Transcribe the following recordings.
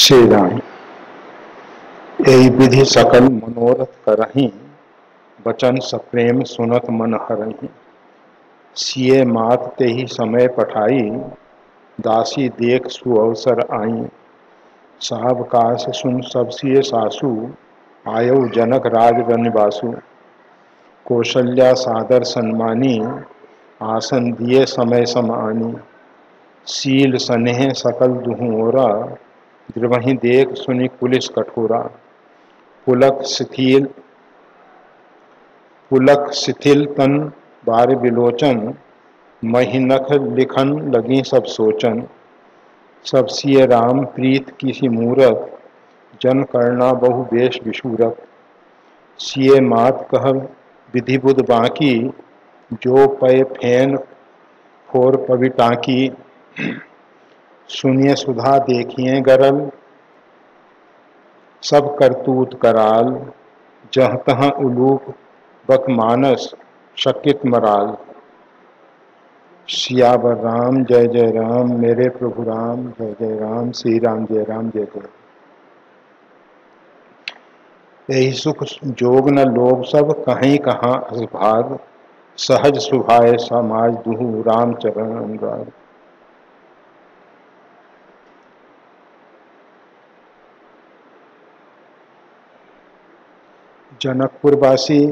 श्री राम। यही विधि सकल मनोरथ करहीं, बचन सप्रेम सुनत मन हरहीं। सिए मात ते ही समय पठाई, दासी देख सुअवसर आई। सावकाश सुन सब सिए सासु, आयौ जनक राज रनिवासु। कौशल्या सादर सन्मानी, आसन दिए समय समानी। शील स्नेह सकल दुहु ओरा, द्रवहि देख सुनि कुलिस कठोरा। पुलक शिथिल तन बार विलोचन, महिनख लिखन लगी सब सोचन। सब सिय राम प्रीत किसी मूरत, जन करना बहु वेश विशूरत। सिय मात कह विधि बुध बाकी, जो पय फैन फोर पविटाकी। सुनिए सुधा देखिए गरल, सब करतूत कराल। जहाँ तहाँ उलूक बक मानस, शकित मराल। सियावर राम जय जय राम, मेरे प्रभु राम जय जय राम। श्री राम जय जय। यही सुख जोग न लोग सब, कहीं कहाँ असभाग। सहज सुभाए समाज दुहु, राम चरण अनुराग। जनकपुरवासी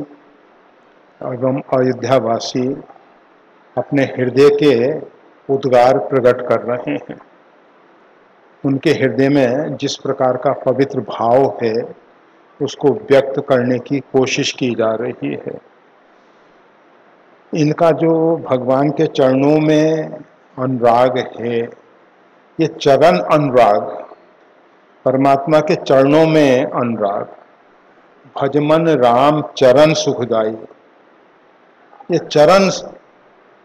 एवं अयोध्यावासी अपने हृदय के उद्गार प्रकट कर रहे हैं। उनके हृदय में जिस प्रकार का पवित्र भाव है, उसको व्यक्त करने की कोशिश की जा रही है। इनका जो भगवान के चरणों में अनुराग है, ये चरण अनुराग, परमात्मा के चरणों में अनुराग। भजमन राम चरण सुखदाई, ये चरण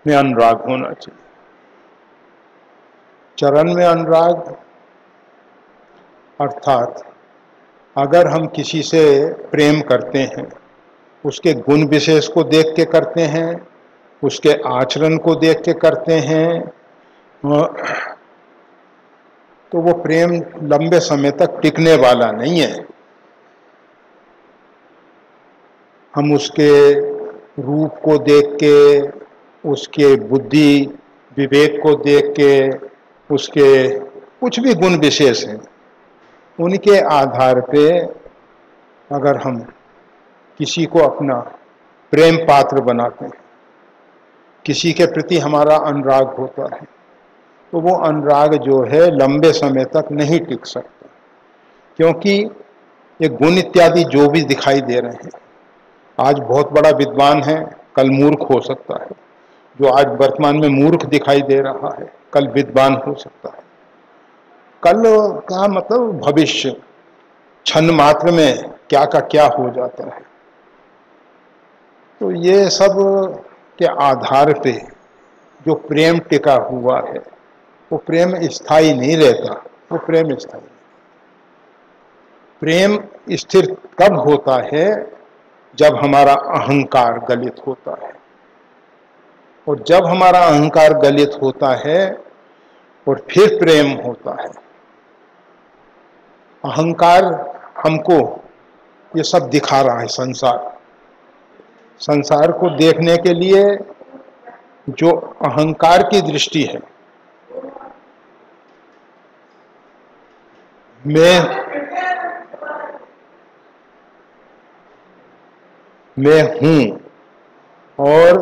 में अनुराग होना चाहिए। चरण में अनुराग अर्थात अगर हम किसी से प्रेम करते हैं, उसके गुण विशेष को देख के करते हैं, उसके आचरण को देख के करते हैं, तो वो प्रेम लंबे समय तक टिकने वाला नहीं है। हम उसके रूप को देख के, उसके बुद्धि विवेक को देख के, उसके कुछ भी गुण विशेष हैं, उनके आधार पे अगर हम किसी को अपना प्रेम पात्र बनाते हैं, किसी के प्रति हमारा अनुराग होता है, तो वो अनुराग जो है लंबे समय तक नहीं टिक सकता। क्योंकि ये गुण इत्यादि जो भी दिखाई दे रहे हैं, आज बहुत बड़ा विद्वान है, कल मूर्ख हो सकता है। जो आज वर्तमान में मूर्ख दिखाई दे रहा है, कल विद्वान हो सकता है। कल का मतलब भविष्य, क्षण मात्र में क्या का क्या हो जाता है। तो ये सब के आधार पे जो प्रेम टिका हुआ है, वो प्रेम स्थायी नहीं रहता। वो प्रेम स्थायी, प्रेम स्थिर कब होता है? जब हमारा अहंकार गलित होता है। और जब हमारा अहंकार गलित होता है और फिर प्रेम होता है। अहंकार हमको ये सब दिखा रहा है। संसार को देखने के लिए जो अहंकार की दृष्टि है, मैं हूं, और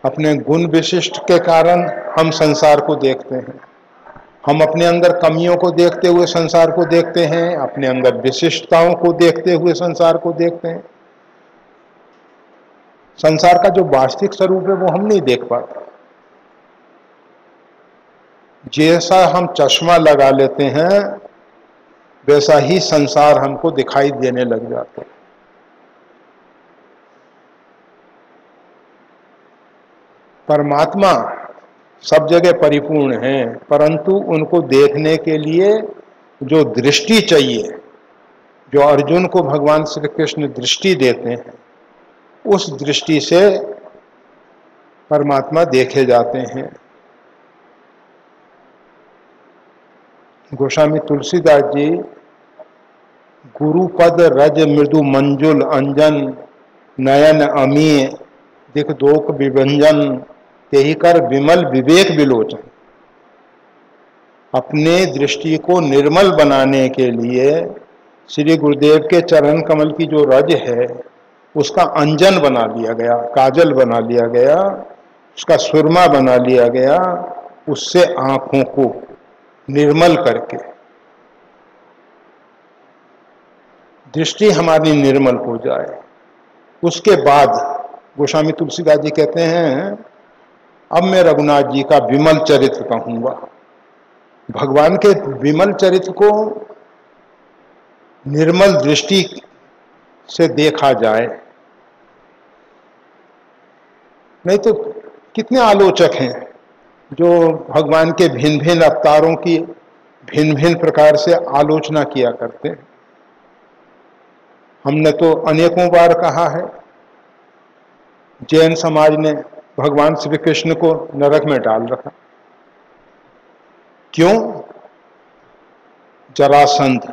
अपने गुण विशिष्ट के कारण हम संसार को देखते हैं। हम अपने अंदर कमियों को देखते हुए संसार को देखते हैं, अपने अंदर विशिष्टताओं को देखते हुए संसार को देखते हैं। संसार का जो वास्तविक स्वरूप है वो हम नहीं देख पाते। जैसा हम चश्मा लगा लेते हैं, वैसा ही संसार हमको दिखाई देने लग जाता है। परमात्मा सब जगह परिपूर्ण है, परंतु उनको देखने के लिए जो दृष्टि चाहिए, जो अर्जुन को भगवान श्री कृष्ण दृष्टि देते हैं, उस दृष्टि से परमात्मा देखे जाते हैं। गोस्वामी तुलसीदास जी गुरुपद रज मृदु मंजुल अंजन नयन अमी दिख दोक विभंजन तेहि कर विमल विवेक विलोचन। अपने दृष्टि को निर्मल बनाने के लिए श्री गुरुदेव के चरण कमल की जो रज है उसका अंजन बना लिया गया, काजल बना लिया गया, उसका सुरमा बना लिया गया, उससे आंखों को निर्मल करके दृष्टि हमारी निर्मल हो जाए। उसके बाद गोस्वामी तुलसीदास जी कहते हैं अब मैं रघुनाथ जी का विमल चरित्र कहूंगा। भगवान के विमल चरित्र को निर्मल दृष्टि से देखा जाए, नहीं तो कितने आलोचक हैं जो भगवान के भिन्न भिन्न अवतारों की भिन्न भिन्न प्रकार से आलोचना किया करते हैं। हमने तो अनेकों बार कहा है, जैन समाज ने भगवान श्री कृष्ण को नरक में डाल रखा। क्यों? जरासंध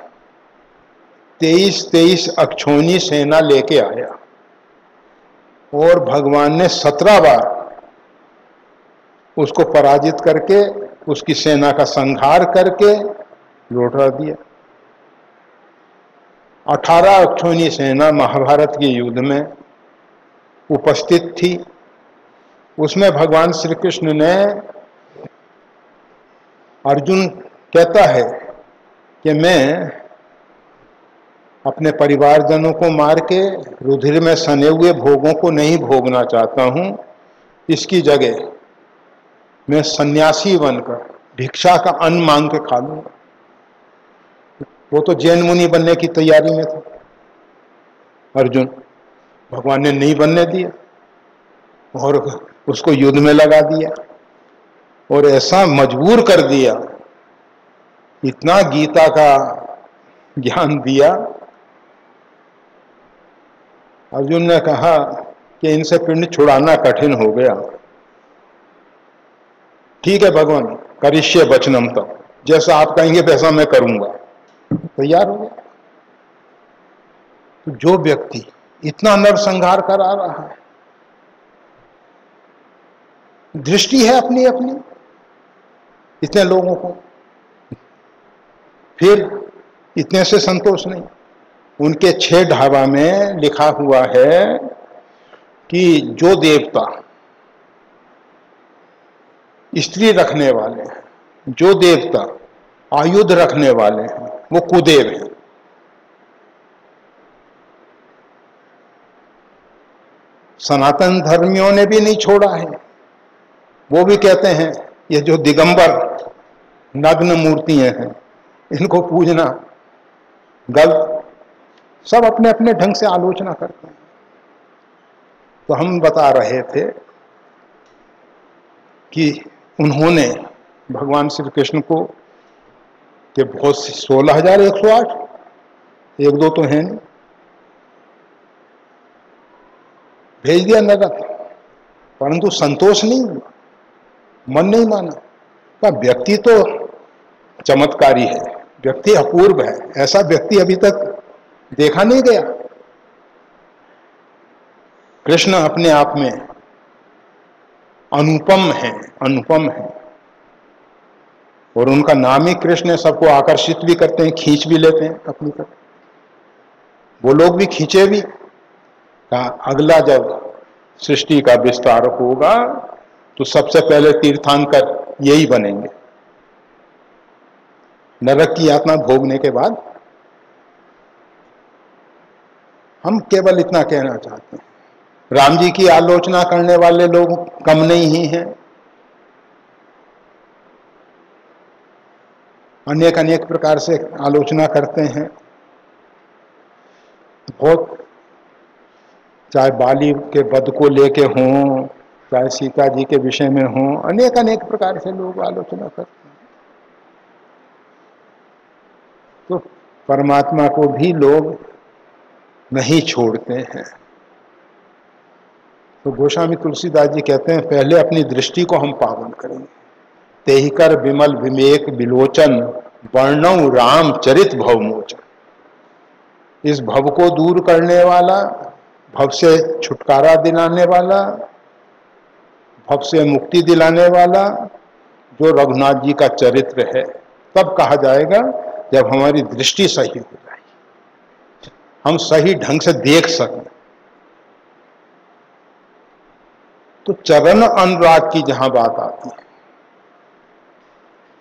23 अक्षौणी सेना लेके आया और भगवान ने 17 बार उसको पराजित करके उसकी सेना का संहार करके लौटा दिया। 18 अक्षौणी सेना महाभारत के युद्ध में उपस्थित थी। उसमें भगवान श्री कृष्ण ने, अर्जुन कहता है कि मैं अपने परिवारजनों को मार के रुधिर में सने हुए भोगों को नहीं भोगना चाहता हूं, इसकी जगह मैं सन्यासी बनकर भिक्षा का अन्न मांग के खा लूंगा। वो तो जैन मुनि बनने की तैयारी में था अर्जुन, भगवान ने नहीं बनने दिया और उसको युद्ध में लगा दिया और ऐसा मजबूर कर दिया, इतना गीता का ज्ञान दिया। अर्जुन ने कहा कि इनसे पिंड छुड़ाना कठिन हो गया। ठीक है भगवान, करिष्ये वचनम तब, जैसा आप कहेंगे वैसा मैं करूंगा। तैयार हो गया। तो जो व्यक्ति इतना नरसंहार करा रहा है, दृष्टि है अपनी अपनी इतने लोगों को, फिर इतने से संतोष नहीं। उनके 6 ढाबा में लिखा हुआ है कि जो देवता स्त्री रखने वाले हैं, जो देवता आयुध रखने वाले हैं, वो कुदेव हैं। सनातन धर्मियों ने भी नहीं छोड़ा है। वो भी कहते हैं ये जो दिगंबर नग्न मूर्तियां हैं इनको पूजना गलत। सब अपने अपने ढंग से आलोचना करते हैं। तो हम बता रहे थे कि उन्होंने भगवान श्री कृष्ण को कि बहुत 16,108, एक दो तो हैं नहीं, भेज दिया नरक, परंतु संतोष नहीं हुआ, मन नहीं माना। का व्यक्ति तो चमत्कारी है, व्यक्ति अपूर्व है, ऐसा व्यक्ति अभी तक देखा नहीं गया। कृष्ण अपने आप में अनुपम है, अनुपम है, और उनका नाम ही कृष्ण है। सबको आकर्षित भी करते हैं, खींच भी लेते हैं अपनी तरफ। वो लोग भी खींचे भी। कहा अगला जब सृष्टि का विस्तार होगा तो सबसे पहले तीर्थंकर यही बनेंगे, नरक की यातना भोगने के बाद। हम केवल इतना कहना चाहते हैं, राम जी की आलोचना करने वाले लोग कम नहीं ही हैं। अनेक अनेक प्रकार से आलोचना करते हैं। बहुत, चाहे बाली के वध को लेके हों, चाहे सीता जी के विषय में हों, अनेक अनेक प्रकार से लोग आलोचना करते हैं। तो परमात्मा को भी लोग नहीं छोड़ते हैं। तो गोस्वामी तुलसीदास जी कहते हैं पहले अपनी दृष्टि को हम पावन करेंगे। तेहि कर विमल विवेक विलोचन वर्णौ रामचरित भवमोचन। इस भव को दूर करने वाला, भव से छुटकारा दिलाने वाला, भव से मुक्ति दिलाने वाला जो रघुनाथ जी का चरित्र है, तब कहा जाएगा जब हमारी दृष्टि सही हो जाएगी, हम सही ढंग से देख सकें। तो चरण अनुराग की जहां बात आती है,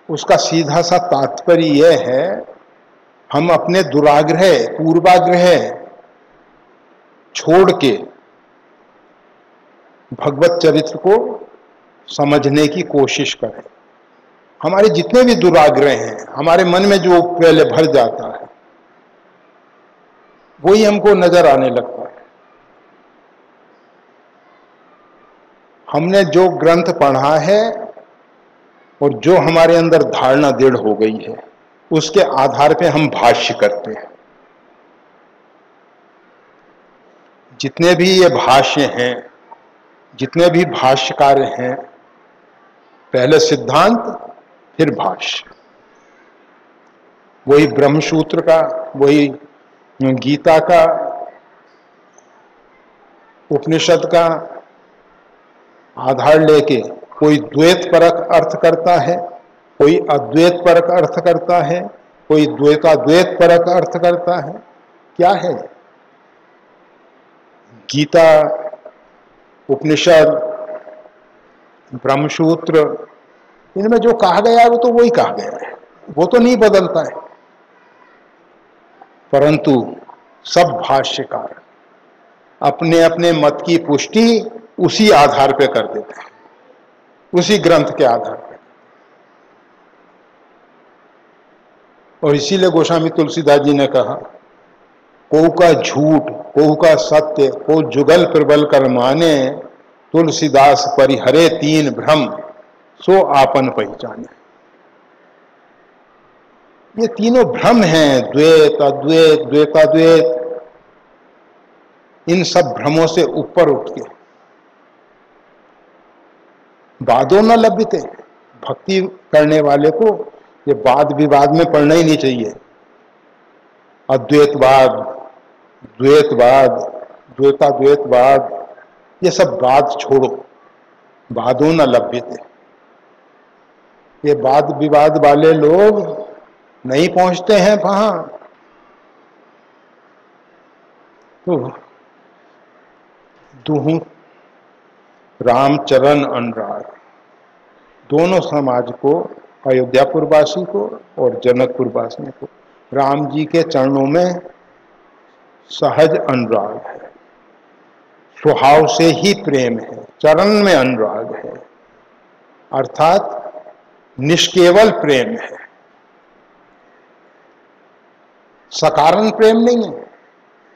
उसका सीधा सा तात्पर्य यह है, हम अपने दुराग्रह, पूर्वाग्रह छोड़ के भगवत चरित्र को समझने की कोशिश करें। हमारे जितने भी दुराग्रह हैं, हमारे मन में जो पहले भर जाता है, वही हमको नजर आने लगता है। हमने जो ग्रंथ पढ़ा है और जो हमारे अंदर धारणा दृढ़ हो गई है, उसके आधार पे हम भाष्य करते हैं। जितने भी ये भाष्य हैं, जितने भी भाष्यकार हैं, पहले सिद्धांत फिर भाष्य। वही ब्रह्मसूत्र का, वही गीता का, उपनिषद का आधार लेके कोई द्वैत परक अर्थ करता है, कोई अद्वैत परक अर्थ करता है, कोई द्वैताद्वैत परक अर्थ करता है। क्या है? गीता, उपनिषद, ब्रह्मसूत्र, इनमें जो कहा गया है वो तो वही कहा गया है, वो तो नहीं बदलता है। परंतु सब भाष्यकार अपने अपने मत की पुष्टि उसी आधार पे कर देते हैं, उसी ग्रंथ के आधार पे। और इसीलिए गोस्वामी तुलसीदास जी ने कहा, कोहू का झूठ, कोहू का सत्य, को जुगल प्रबल कर माने, तुलसीदास परिहरे तीन भ्रम, सो आपन पहचाने। ये तीनों भ्रम हैं, द्वैत, अद्वैत, द्वैताद्वैत, इन सब भ्रमों से ऊपर उठ के वादों न लभ्यते। भक्ति करने वाले को ये वाद विवाद में पड़ना ही नहीं चाहिए। अद्वैतवाद, द्वैतवाद, द्वैताद्वैतवाद, ये सब वाद छोड़ो, वादों न लभ्यते। ये वाद विवाद वाले लोग नहीं पहुंचते हैं वहां। तो दुहू रामचरण अनुराग, दोनों समाज को, अयोध्यापुरवासी को और जनकपुरवासी को, राम जी के चरणों में सहज अनुराग है, स्वभाव से ही प्रेम है, चरण में अनुराग है, अर्थात निष्केवल प्रेम है, सकारण प्रेम नहीं है,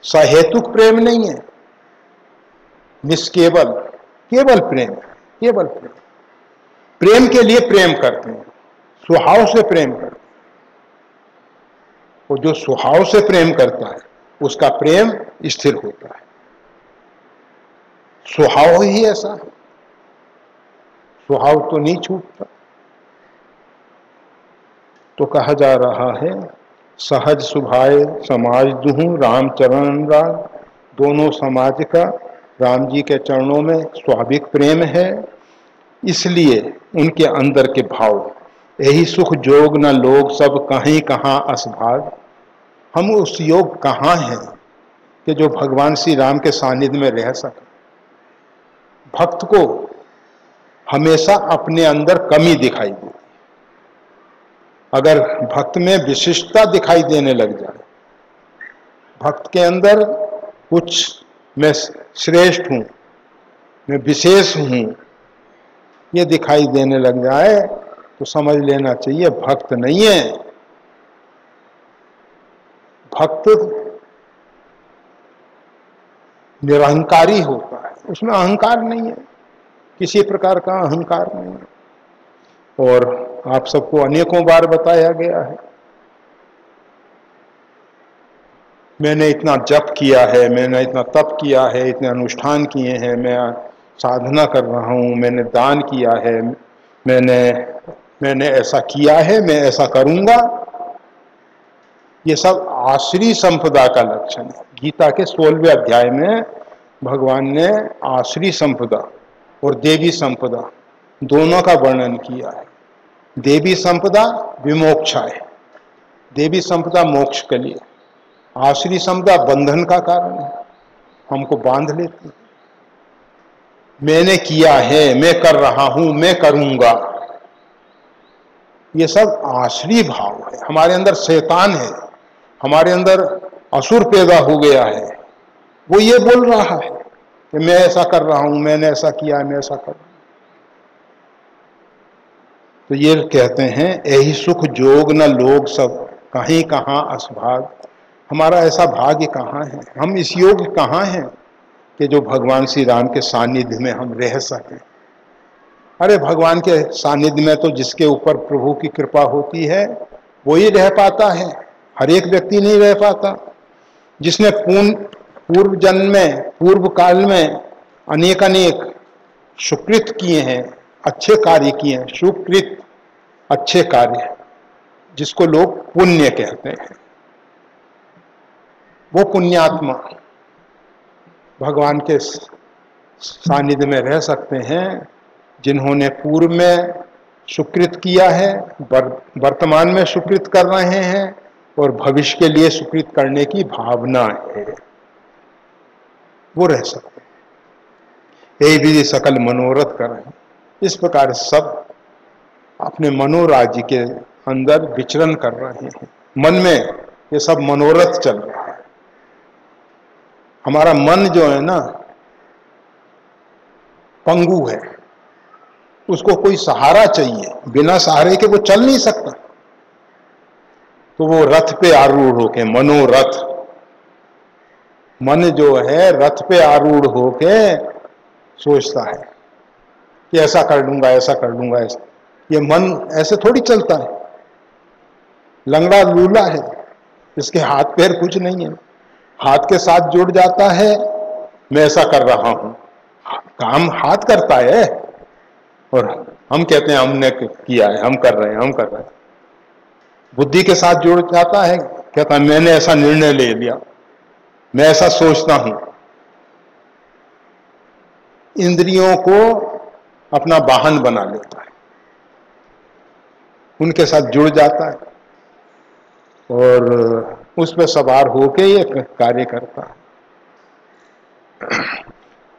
सहेतुक प्रेम नहीं है, निष्केवल, केवल प्रेम है, केवल प्रेम। प्रेम के लिए प्रेम करते हैं, स्वभाव से प्रेम करते हैं। और जो स्वभाव से प्रेम करता है उसका प्रेम स्थिर होता है। स्वभाव ही ऐसा है, स्वभाव तो नहीं छूटता। तो कहा जा रहा है, सहज सुभाए समाज दुहू रामचरण अनुराग, दोनों समाज का राम जी के चरणों में स्वाभाविक प्रेम है, इसलिए उनके अंदर के भाव, यही सुख जोग न लोग सब कहीं कहाँ असभाग। हम उस योग कहाँ हैं कि जो भगवान श्री राम के सानिध्य में रह सके। भक्त को हमेशा अपने अंदर कमी दिखाई देती। अगर भक्त में विशिष्टता दिखाई देने लग जाए, भक्त के अंदर कुछ मैं श्रेष्ठ हूं, मैं विशेष हूं, ये दिखाई देने लग जाए, तो समझ लेना चाहिए भक्त नहीं है। भक्त निरहंकारी होता है, उसमें अहंकार नहीं है, किसी प्रकार का अहंकार नहीं है। और आप सबको अनेकों बार बताया गया है, मैंने इतना जप किया है, मैंने इतना तप किया है, इतने अनुष्ठान किए हैं, मैं साधना कर रहा हूँ, मैंने दान किया है, मैंने ऐसा किया है, मैं ऐसा करूँगा, ये सब आश्री संपदा का लक्षण है। गीता के 16वें अध्याय में भगवान ने आश्री संपदा और देवी संपदा दोनों का वर्णन किया है। देवी संपदा विमोक्षा है, देवी संपदा मोक्ष के लिए, आश्री संपदा बंधन का कारण है, हमको बांध लेती। मैंने किया है, मैं कर रहा हूं, मैं करूंगा, ये सब आश्री भाव है। हमारे अंदर शैतान है, हमारे अंदर असुर पैदा हो गया है, वो ये बोल रहा है कि मैं ऐसा कर रहा हूं, मैंने ऐसा किया है, मैं ऐसा कर रहा हूं। तो ये कहते हैं यही सुख जोग न लोग सब कहीं कहाँ असभाग। हमारा ऐसा भाग्य कहाँ है, हम इस योग कहाँ हैं कि जो भगवान श्री राम के सानिध्य में हम रह सकें। अरे भगवान के सानिध्य में तो जिसके ऊपर प्रभु की कृपा होती है वो ही रह पाता है, हर एक व्यक्ति नहीं रह पाता। जिसने पूर्व जन्म में, पूर्व काल में अनेक सुकृत किए हैं, अच्छे कार्य किए हैं, सुकृत अच्छे कार्य, जिसको लोग पुण्य कहते हैं, वो पुण्यात्मा भगवान के सानिध्य में रह सकते हैं। जिन्होंने पूर्व में सुकृत किया है, वर्तमान में सुकृत कर रहे हैं और भविष्य के लिए सुकृत करने की भावना है, वो रह सकते हैं। यही विधि सकल मनोरथ कर रहे हैं। इस प्रकार सब अपने मनोराज्य के अंदर विचरण कर रहे हैं। मन में ये सब मनोरथ चल रहा है। हमारा मन जो है ना पंगु है, उसको कोई सहारा चाहिए, बिना सहारे के वो चल नहीं सकता। तो वो रथ पे आरूढ़ होके, मनोरथ, मन जो है रथ पे आरूढ़ होके सोचता है कि ऐसा कर लूंगा, ऐसा कर लूंगा, ऐसा। ये मन ऐसे थोड़ी चलता है, लंगड़ा लूला है, इसके हाथ पैर कुछ नहीं है। हाथ के साथ जुड़ जाता है, मैं ऐसा कर रहा हूं, काम हाथ करता है और हम कहते हैं हमने किया है, हम कर रहे हैं, हम कर रहे हैं। बुद्धि के साथ जुड़ जाता है, कहता है मैंने ऐसा निर्णय ले लिया, मैं ऐसा सोचता हूं। इंद्रियों को अपना वाहन बना लेता है, उनके साथ जुड़ जाता है और उस पर सवार होके ये कार्य करता है।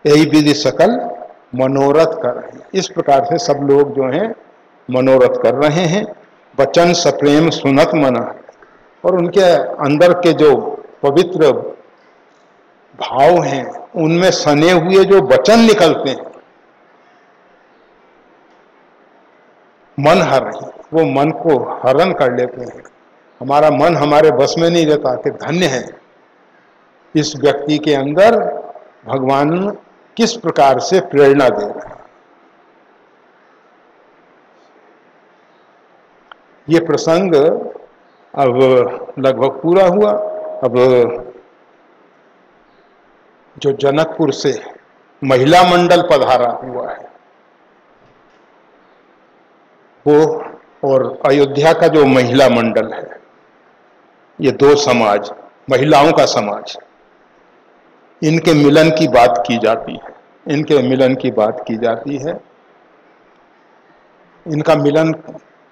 यही विधि सकल मनोरथ कर रहे हैं। इस प्रकार से सब लोग जो हैं मनोरथ कर रहे हैं। वचन सप्रेम सुनत मना, और उनके अंदर के जो पवित्र भाव हैं उनमें सने हुए जो वचन निकलते हैं, मन हर रही, वो मन को हरण कर लेते हैं। हमारा मन हमारे बस में नहीं रहता कि धन्य है इस व्यक्ति के अंदर भगवान किस प्रकार से प्रेरणा दे रहे हैं। ये प्रसंग अब लगभग पूरा हुआ। अब जो जनकपुर से महिला मंडल पधारा हुआ है वो, और अयोध्या का जो महिला मंडल है, ये दो समाज, महिलाओं का समाज, इनके मिलन की बात की जाती है, इनके मिलन की बात की जाती है। इनका मिलन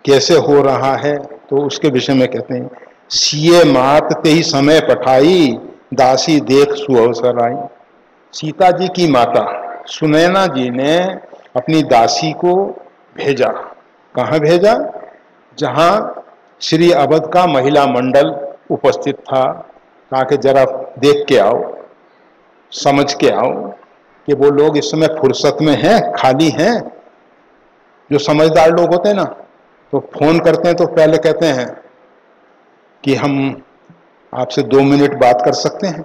कैसे हो रहा है तो उसके विषय में कहते हैं, सिए मात ते ही समय पठाई, दासी देख सुअवसर आई। सीता जी की माता सुनैना जी ने अपनी दासी को भेजा। कहाँ भेजा? जहाँ श्री अवध का महिला मंडल उपस्थित था, कहा कि जरा देख के आओ, समझ के आओ कि वो लोग इस समय फुर्सत में हैं, खाली हैं। जो समझदार लोग होते हैं ना, तो फोन करते हैं तो पहले कहते हैं कि हम आपसे 2 मिनट बात कर सकते हैं,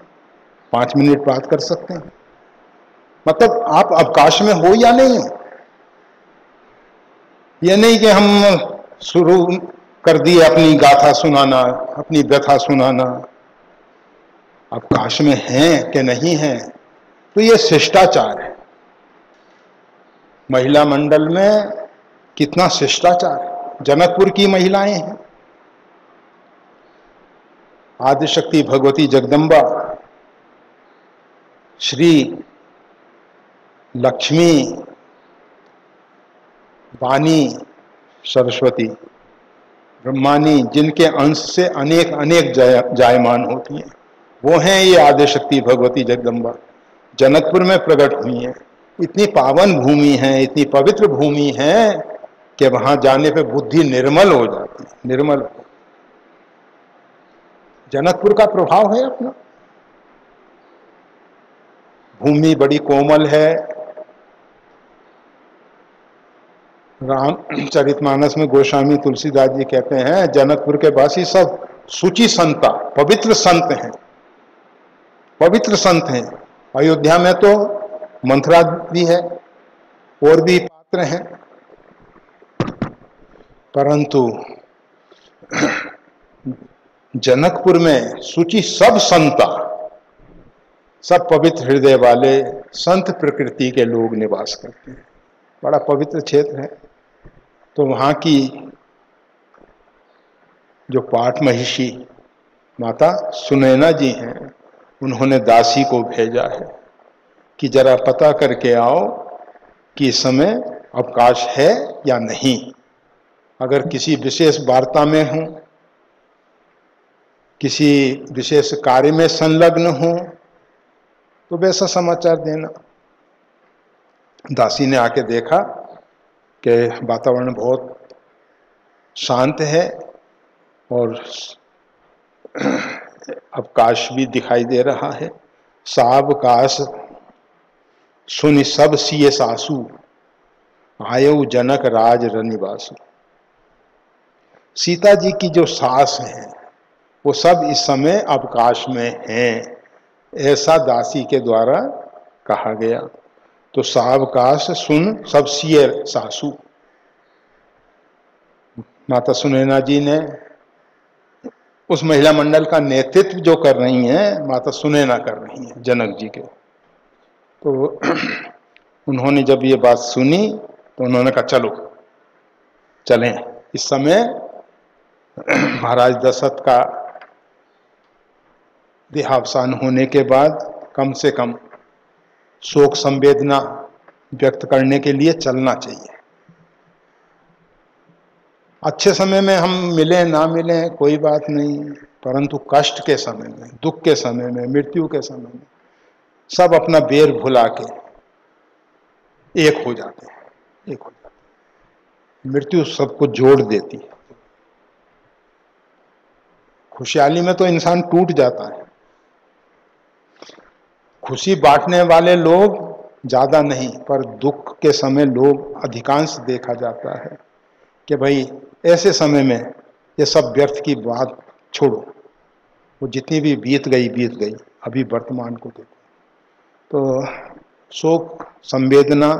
5 मिनट बात कर सकते हैं। मतलब आप अवकाश में हो या नहीं हो। ये नहीं कि हम शुरू कर दिए अपनी गाथा सुनाना, अपनी व्यथा सुनाना। अवकाश में हैं कि नहीं हैं, तो ये शिष्टाचार है। महिला मंडल में कितना शिष्टाचार है। जनकपुर की महिलाएं हैं, आदिशक्ति भगवती जगदम्बा, श्री लक्ष्मी, वाणी, सरस्वती, ब्रह्मानी, जिनके अंश से अनेक अनेक जायमान होती हैं, वो हैं ये आदिशक्ति भगवती जगदम्बा। जनकपुर में प्रकट हुई हैं। इतनी पावन भूमि है, इतनी पवित्र भूमि है कि वहां जाने पे बुद्धि निर्मल हो जाती है, निर्मल। जनकपुर का प्रभाव है अपना। भूमि बड़ी कोमल है। रामचरितमानस में गोस्वामी तुलसीदास जी कहते हैं जनकपुर के वासी सब सुचि संता, पवित्र संत हैं, पवित्र संत हैं। अयोध्या में तो मंथरा भी है और भी पात्र हैं, परंतु जनकपुर में सुचि सब संता, सब पवित्र हृदय वाले संत प्रकृति के लोग निवास करते हैं। बड़ा पवित्र क्षेत्र है। तो वहाँ की जो पाठ महिषी माता सुनैना जी हैं, उन्होंने दासी को भेजा है कि जरा पता करके आओ कि इस समय अवकाश है या नहीं। अगर किसी विशेष वार्ता में हूँ, किसी विशेष कार्य में संलग्न हूँ, तो वैसा समाचार देना। दासी ने आके देखा कि वातावरण बहुत शांत है और अवकाश भी दिखाई दे रहा है। सावकाश सुनि सब सिय सासु, आयु जनक राज रनिवासु। सीता जी की जो सास हैं वो सब इस समय अवकाश में हैं, ऐसा दासी के द्वारा कहा गया। तो सावकाश सुन सब सिय सासु। माता सुनैना जी ने उस महिला मंडल का नेतृत्व जो कर रही हैं, माता सुनैना कर रही हैं जनक जी के। तो उन्होंने जब ये बात सुनी तो उन्होंने कहा चलो चलें। इस समय महाराज दशरथ का देहावसान होने के बाद कम से कम शोक संवेदना व्यक्त करने के लिए चलना चाहिए। अच्छे समय में हम मिले ना मिले कोई बात नहीं, परंतु कष्ट के समय में, दुख के समय में, मृत्यु के समय में सब अपना बेर भुला के एक हो जाते हैं, एक हो जाते हैं। मृत्यु सबको जोड़ देती है। खुशहाली में तो इंसान टूट जाता है। खुशी बांटने वाले लोग ज्यादा नहीं, पर दुख के समय लोग अधिकांश देखा जाता है कि भाई ऐसे समय में ये सब व्यर्थ की बात छोड़ो, वो जितनी भी बीत गई, अभी वर्तमान को देखो। तो शोक संवेदना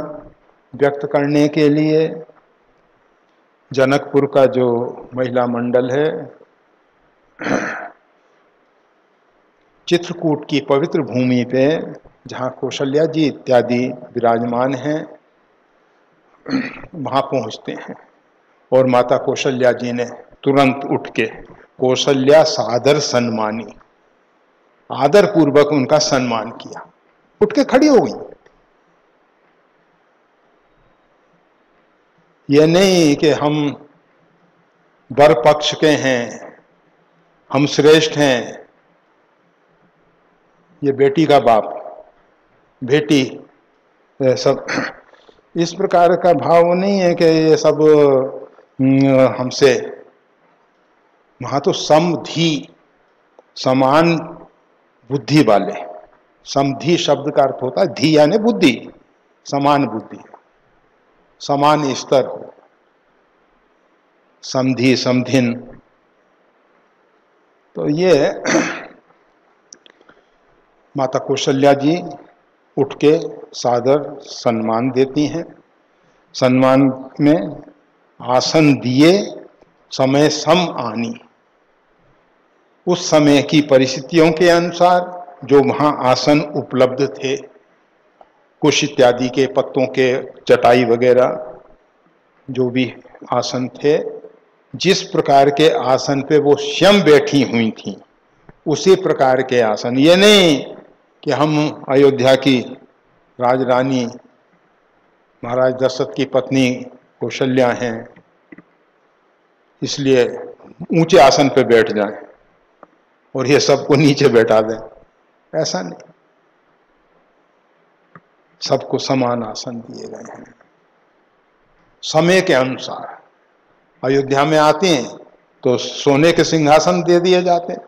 व्यक्त करने के लिए जनकपुर का जो महिला मंडल है, चित्रकूट की पवित्र भूमि पे जहाँ कौशल्या जी इत्यादि विराजमान हैं, वहाँ पहुँचते हैं। और माता कौशल्या जी ने तुरंत उठ के कौशल्या सादर सम्मानी, आदर पूर्वक उनका सम्मान किया, उठ के खड़ी हो गई। ये नहीं कि हम वर पक्ष के हैं, हम श्रेष्ठ हैं, ये बेटी का बाप, बेटी, सब इस प्रकार का भाव नहीं है कि ये सब हमसे। वहाँ तो समधि, समान बुद्धि वाले, समधि शब्द का अर्थ होता है धी यानी बुद्धि, समान बुद्धि, समान स्तर हो, समधि समधिन। तो ये माता कौशल्या जी उठ के सादर सम्मान देती हैं। सम्मान में आसन दिए समय सम आनी, उस समय की परिस्थितियों के अनुसार जो वहाँ आसन उपलब्ध थे, कुश इत्यादि के पत्तों के चटाई वगैरह जो भी आसन थे, जिस प्रकार के आसन पे वो स्वयं बैठी हुई थी उसी प्रकार के आसन। ये नहीं कि हम अयोध्या की राजरानी महाराज दशरथ की पत्नी कौशल्या हैं इसलिए ऊंचे आसन पे बैठ जाएं और ये सबको नीचे बैठा दें, ऐसा नहीं। सबको समान आसन दिए गए हैं समय के अनुसार। अयोध्या में आते हैं तो सोने के सिंहासन दे दिए जाते हैं,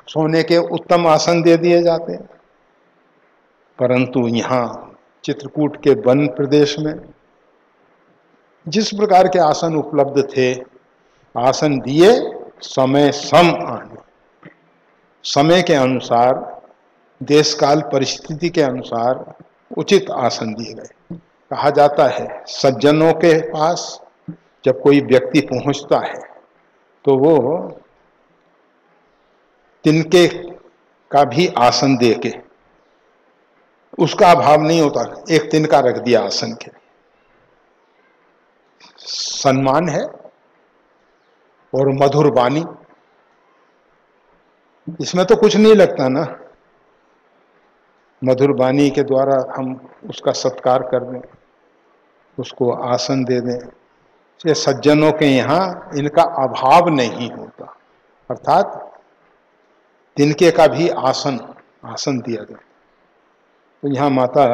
सोने के उत्तम आसन दे दिए जाते हैं, परंतु यहाँ चित्रकूट के वन प्रदेश में जिस प्रकार के आसन उपलब्ध थे, आसन दिए समय सम आने, समय के अनुसार, देश काल परिस्थिति के अनुसार उचित आसन दिए गए। कहा जाता है सज्जनों के पास जब कोई व्यक्ति पहुंचता है तो वो तिनके का भी आसन दे के, उसका अभाव नहीं होता, एक तिनका रख दिया आसन के, सम्मान है। और मधुर वाणी, इसमें तो कुछ नहीं लगता ना, मधुर वाणी के द्वारा हम उसका सत्कार कर दें, उसको आसन दे दें। ये सज्जनों के यहाँ इनका अभाव नहीं होता, अर्थात तिनके का भी आसन दिया गया। तो यहाँ माता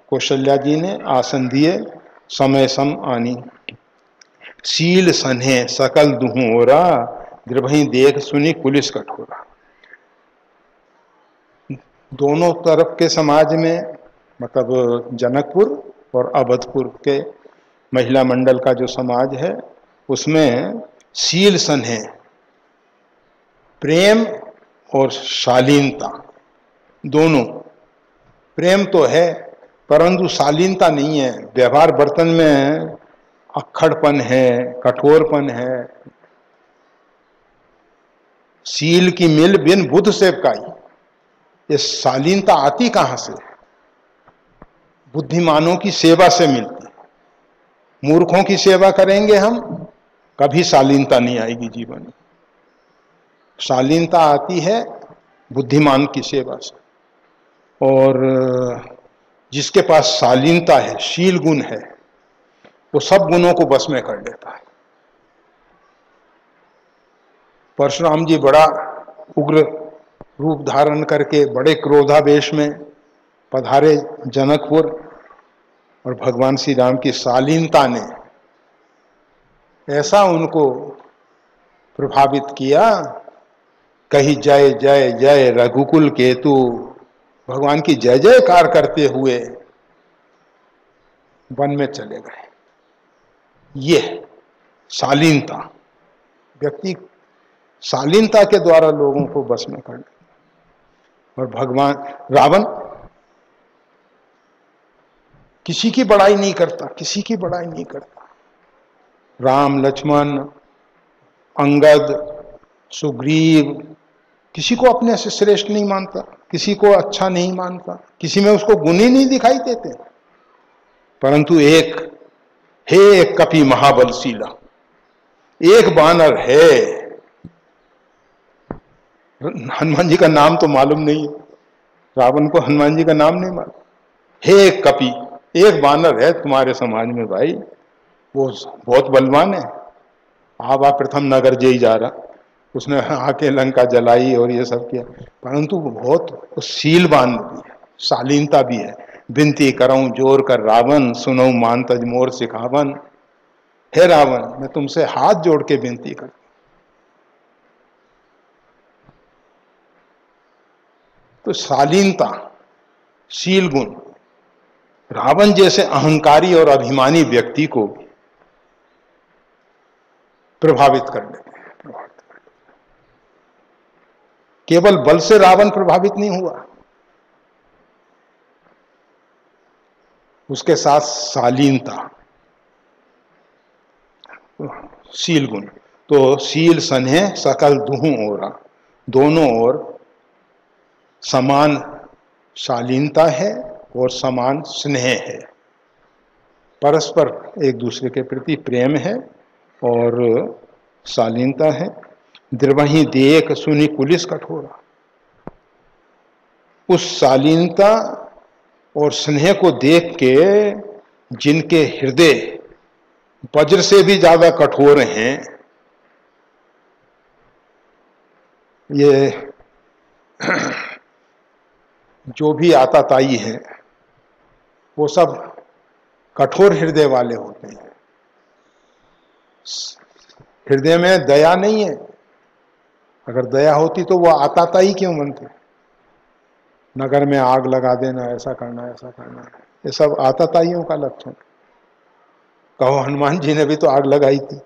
कौशल्या जी ने आसन दिए समय सम आनी, शील सन्हे सकल दुहु ओरा, द्रभई देख सुनी पुलिस कठोरा। दोनों तरफ के समाज में, मतलब जनकपुर और अवधपुर के महिला मंडल का जो समाज है उसमें शील सन्हे, प्रेम और शालीनता, दोनों, प्रेम तो है परंतु शालीनता नहीं है। व्यवहार बर्तन में अक्खड़पन है, कठोरपन है। शील की मिल बिन बुद्ध सेवकाई, ये शालीनता आती कहां से? बुद्धिमानों की सेवा से मिलती। मूर्खों की सेवा करेंगे हम, कभी शालीनता नहीं आएगी जीवन में। शालीनता आती है बुद्धिमान की सेवा से। और जिसके पास शालीनता है, शील गुण है, वो सब गुणों को बस में कर लेता है। परशुराम जी बड़ा उग्र रूप धारण करके बड़े क्रोधावेश में पधारे जनकपुर, और भगवान श्री राम की शालीनता ने ऐसा उनको प्रभावित किया, कही जय जय जय रघुकुल केतु, भगवान की जय जयकार करते हुए वन में चले गए। ये शालीनता, व्यक्ति शालीनता के द्वारा लोगों को बस में कर ले। और भगवान रावण किसी की बड़ाई नहीं करता, किसी की बड़ाई नहीं करता। राम, लक्ष्मण, अंगद, सुग्रीव, किसी को अपने से श्रेष्ठ नहीं मानता, किसी को अच्छा नहीं मानता, किसी में उसको गुण ही नहीं दिखाई देते। परंतु एक हे कपि महाबलशीला, एक बानर है, हनुमान जी का नाम तो मालूम नहीं है, रावण को हनुमान जी का नाम नहीं मालूम। हे कपि, एक बानर है तुम्हारे समाज में भाई, वो बहुत बलवान है। आवा प्रथम नगर जय जा रहा, उसने आके लंका जलाई और ये सब किया, परंतु बहुत शीलवान भी है, शालीनता भी है। विनती करऊं जोर कर रावण, सुनऊं मान तज मोर सिखावन। हे रावण, मैं तुमसे हाथ जोड़ के विनती करता, तो शालीनता, शील गुण रावण जैसे अहंकारी और अभिमानी व्यक्ति को प्रभावित कर लेते हैं। केवल बल से रावण प्रभावित नहीं हुआ, उसके साथ शालीनता, शील गुण। तो शील सन्हे सकल दुहु ओरा, दोनों ओर समान शालीनता है और समान स्नेह है, परस्पर एक दूसरे के प्रति प्रेम है और शालीनता है। द्रवहि देख सुनि कुलिस कठोरा। उस शालीनता और स्नेह को देख के जिनके हृदय वज्र से भी ज्यादा कठोर हैं, ये जो भी आताताई हैं वो सब कठोर हृदय वाले होते हैं। हृदय में दया नहीं है। अगर दया होती तो वो आताताई क्यों बनते? नगर में आग लगा देना, ऐसा करना, ऐसा करना, ये सब आताताइयों का लक्षण। कहो हनुमान जी ने भी तो आग लगाई थी।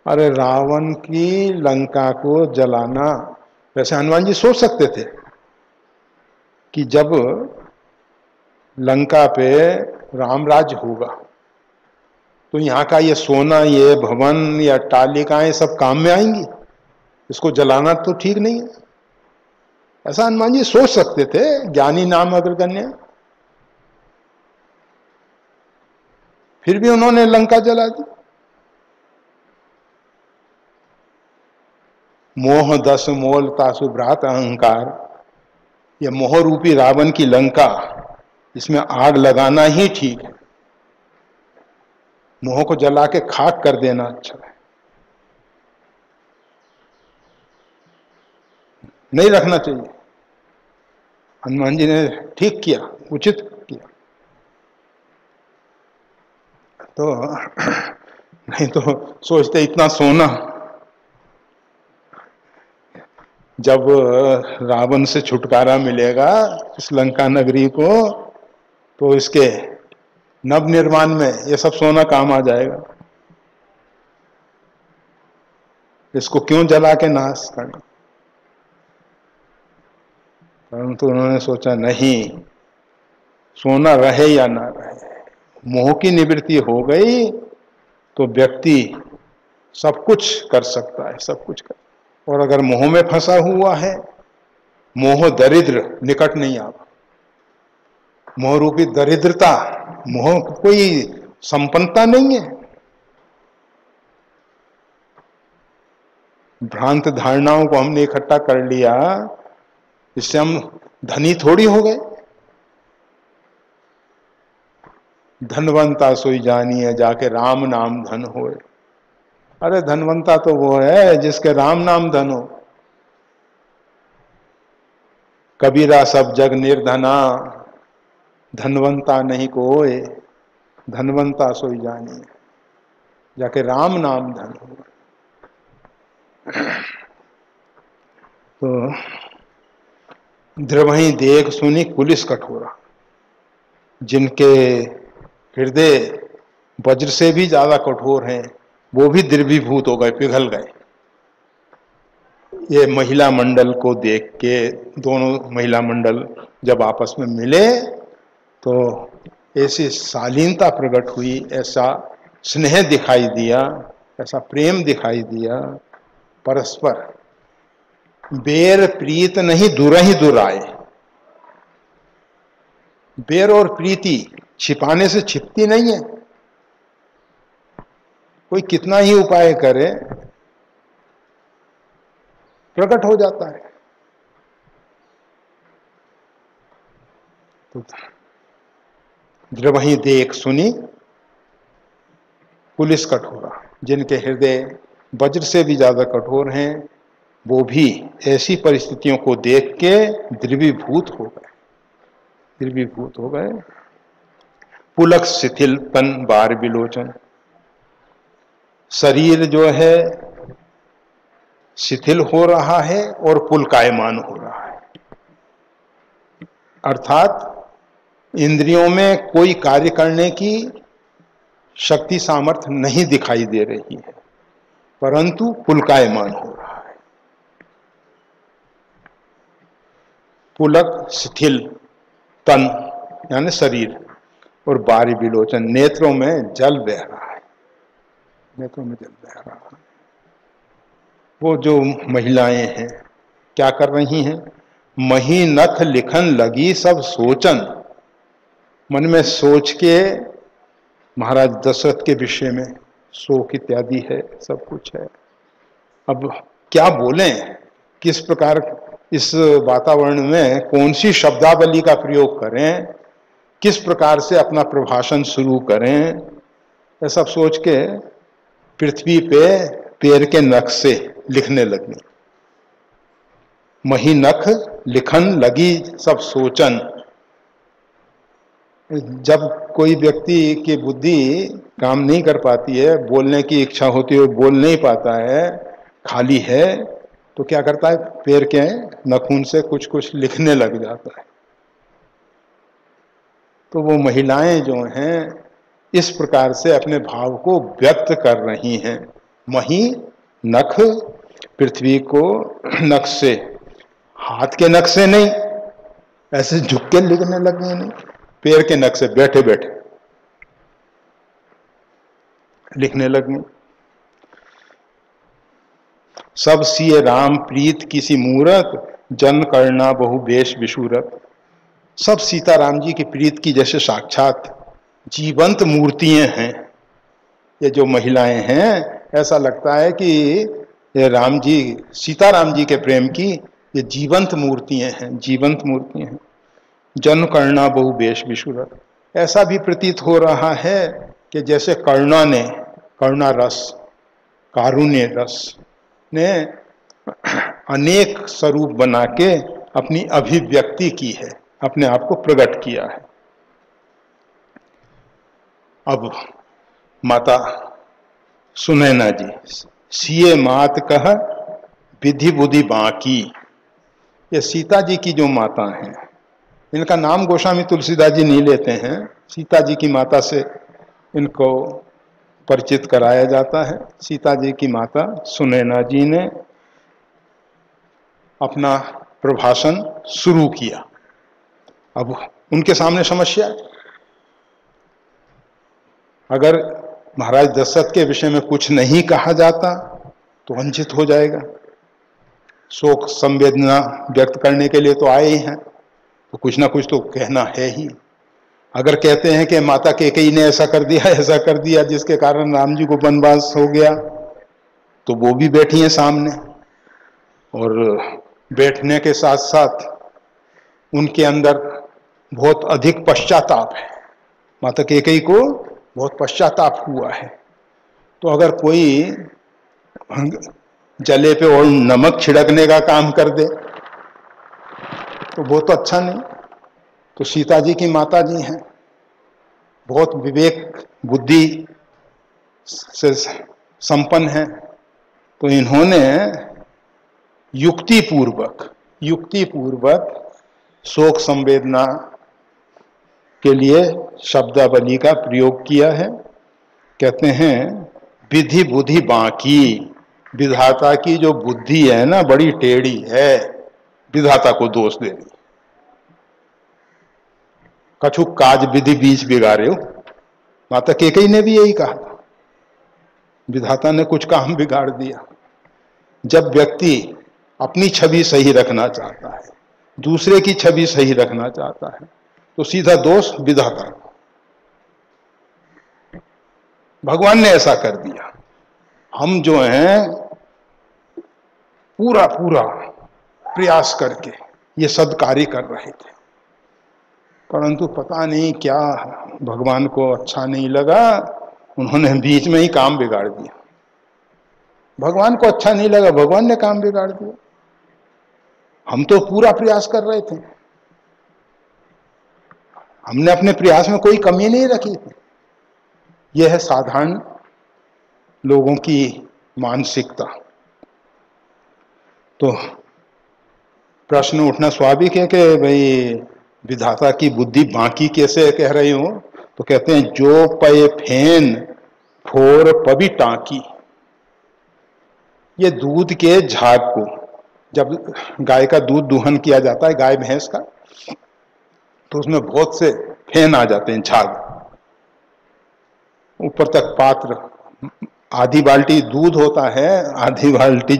अरे रावण की लंका को जलाना, वैसे हनुमान जी सोच सकते थे कि जब लंका पे रामराज होगा तो यहाँ का ये सोना, ये भवन या अट्टालिकाएं सब काम में आएंगी, इसको जलाना तो ठीक नहीं है। ऐसा हनुमान जी सोच सकते थे, ज्ञानी नाम अग्रगण्य। फिर भी उन्होंने लंका जला दी। मोह दस मोल तासु भ्रात अहंकार, ये मोह रूपी रावण की लंका, इसमें आग लगाना ही ठीक है। मोह को जला के खाक कर देना अच्छा है, नहीं रखना चाहिए। हनुमान जी ने ठीक किया, उचित किया। तो नहीं तो सोचते इतना सोना, जब रावण से छुटकारा मिलेगा इस लंका नगरी को, तो इसके नव निर्माण में ये सब सोना काम आ जाएगा। इसको क्यों जला के नाश करना? परंतु उन्होंने सोचा नहीं, सोना रहे या ना रहे, मोह की निवृत्ति हो गई तो व्यक्ति सब कुछ कर सकता है, सब कुछ कर। और अगर मोह में फंसा हुआ है, मोह दरिद्र निकट नहीं आता। मोह रूपी दरिद्रता, मोह कोई संपन्नता नहीं है। भ्रांत धारणाओं को हमने इकट्ठा कर लिया, इससे हम धनी थोड़ी हो गए। धनवंता सोई जानिए जाके राम नाम धन होए। अरे धनवंता तो वो है जिसके राम नाम धन हो। कबीरा सब जग निर्धना, धनवंता नहीं कोय, धनवंता सोई जानिए जाके राम नाम धन हो। तो द्रवहि देख सुनि कुलिस कठोरा, जिनके हृदय वज्र से भी ज्यादा कठोर हैं, वो भी द्रवीभूत हो गए, पिघल गए। ये महिला मंडल को देख के, दोनों महिला मंडल जब आपस में मिले तो ऐसी शालीनता प्रकट हुई, ऐसा स्नेह दिखाई दिया, ऐसा प्रेम दिखाई दिया। परस्पर बेर प्रीत नहीं दुरहि दुराए। बेर और प्रीति छिपाने से छिपती नहीं है। कोई कितना ही उपाय करे प्रकट हो जाता है। तो द्रवहि देख सुनि कुलिस कठोरा, जिनके हृदय वज्र से भी ज्यादा कठोर हैं, वो भी ऐसी परिस्थितियों को देख के द्रवीभूत हो गए, द्रवीभूत हो गए। पुलक शिथिल तन बार विलोचन, शरीर जो है शिथिल हो रहा है और पुलकायमान हो रहा है। अर्थात इंद्रियों में कोई कार्य करने की शक्ति सामर्थ्य नहीं दिखाई दे रही है, परंतु पुलकायमान हो रहा है। पुलक शिथिल तन यानी शरीर, और बारी विलोचन, नेत्रों में जल बह रहा है, नेत्रों में जल बह रहा है। वो जो महिलाएं हैं क्या कर रही हैं? मही नख लिखन लगी सब सोचन, मन में सोच के महाराज दशरथ के विषय में शोक इत्यादि है, सब कुछ है। अब क्या बोलें, किस प्रकार इस वातावरण में कौन सी शब्दावली का प्रयोग करें, किस प्रकार से अपना प्रभाषण शुरू करें, ये सब सोच के पृथ्वी पे पैर के नख से लिखने लगी। मही नख लिखन लगी सब सोचन। जब कोई व्यक्ति की बुद्धि काम नहीं कर पाती है, बोलने की इच्छा होती है, बोल नहीं पाता है, खाली है, तो क्या करता है, पैर के नखून से कुछ कुछ लिखने लग जाता है। तो वो महिलाएं जो हैं इस प्रकार से अपने भाव को व्यक्त कर रही हैं। मही नख, पृथ्वी को नख से, हाथ के नख से नहीं, ऐसे झुक के लिखने लगे, नहीं, पैर के नख से बैठे बैठे लिखने लगे। सब सिए राम प्रीत किसी मूरत, जन करना बहु बेश विशूरत। सब सीताराम जी की प्रीत की जैसे साक्षात जीवंत मूर्तियां हैं। ये जो महिलाएं हैं, ऐसा लगता है कि ये राम जी, सीताराम जी के प्रेम की ये जीवंत मूर्तियां हैं, जीवंत मूर्तियां हैं। जन करना बहु बेश विशूरत। ऐसा भी प्रतीत हो रहा है कि जैसे कर्णा ने, करुणा रस, कारुण्य रस ने अनेक स्वरूप बना के अपनी अभिव्यक्ति की है, अपने आप को प्रकट किया है। अब माता सुनैना जी, सिए मात कह विधि बुद्धि बाकी। ये सीता जी की जो माता हैं, इनका नाम गोस्वामी तुलसीदास जी नहीं लेते हैं, सीता जी की माता से इनको परिचित कराया जाता है। सीता जी की माता सुनैना जी ने अपना प्रभाषण शुरू किया। अब उनके सामने समस्या है, अगर महाराज दशरथ के विषय में कुछ नहीं कहा जाता तो वंचित हो जाएगा। शोक संवेदना व्यक्त करने के लिए तो आए ही हैं, तो कुछ ना कुछ तो कहना है ही। अगर कहते हैं कि माता कैकेयी ने ऐसा कर दिया जिसके कारण राम जी को वनवास हो गया, तो वो भी बैठी हैं सामने, और बैठने के साथ साथ उनके अंदर बहुत अधिक पश्चाताप है। माता कैकेयी को बहुत पश्चाताप हुआ है। तो अगर कोई जले पे और नमक छिड़कने का काम कर दे तो वो तो अच्छा नहीं। तो सीता जी की माता जी हैं, बहुत विवेक बुद्धि से संपन्न है, तो इन्होंने युक्ति पूर्वक शोक संवेदना के लिए शब्दावली का प्रयोग किया है। कहते हैं विधि बुद्धि बाकी। विधाता की जो बुद्धि है ना, बड़ी टेढ़ी है, विधाता को दोष दे दी। कछु काज विधि बीच बिगाड़े हो, माता कैकेयी ने भी यही कहा था, विधाता ने कुछ काम बिगाड़ दिया। जब व्यक्ति अपनी छवि सही रखना चाहता है, दूसरे की छवि सही रखना चाहता है, तो सीधा दोष विधाता को। भगवान ने ऐसा कर दिया। हम जो हैं पूरा प्रयास करके ये सद्कार्य कर रहे थे, परंतु पता नहीं क्या भगवान को अच्छा नहीं लगा, उन्होंने बीच में ही काम बिगाड़ दिया। भगवान को अच्छा नहीं लगा, भगवान ने काम बिगाड़ दिया। हम तो पूरा प्रयास कर रहे थे, हमने अपने प्रयास में कोई कमी नहीं रखी थी। यह है साधारण लोगों की मानसिकता। तो प्रश्न उठना स्वाभाविक है कि भाई विधाता की बुद्धि बाकी कैसे कह रही हो? तो कहते हैं जो पय फेन फोर पबी टांकी। ये दूध के झाग को, जब गाय का दूध दूहन किया जाता है, गाय भैंस का, तो उसमें बहुत से फेन आ जाते हैं, झाग, ऊपर तक पात्र, आधी बाल्टी दूध होता है, आधी बाल्टी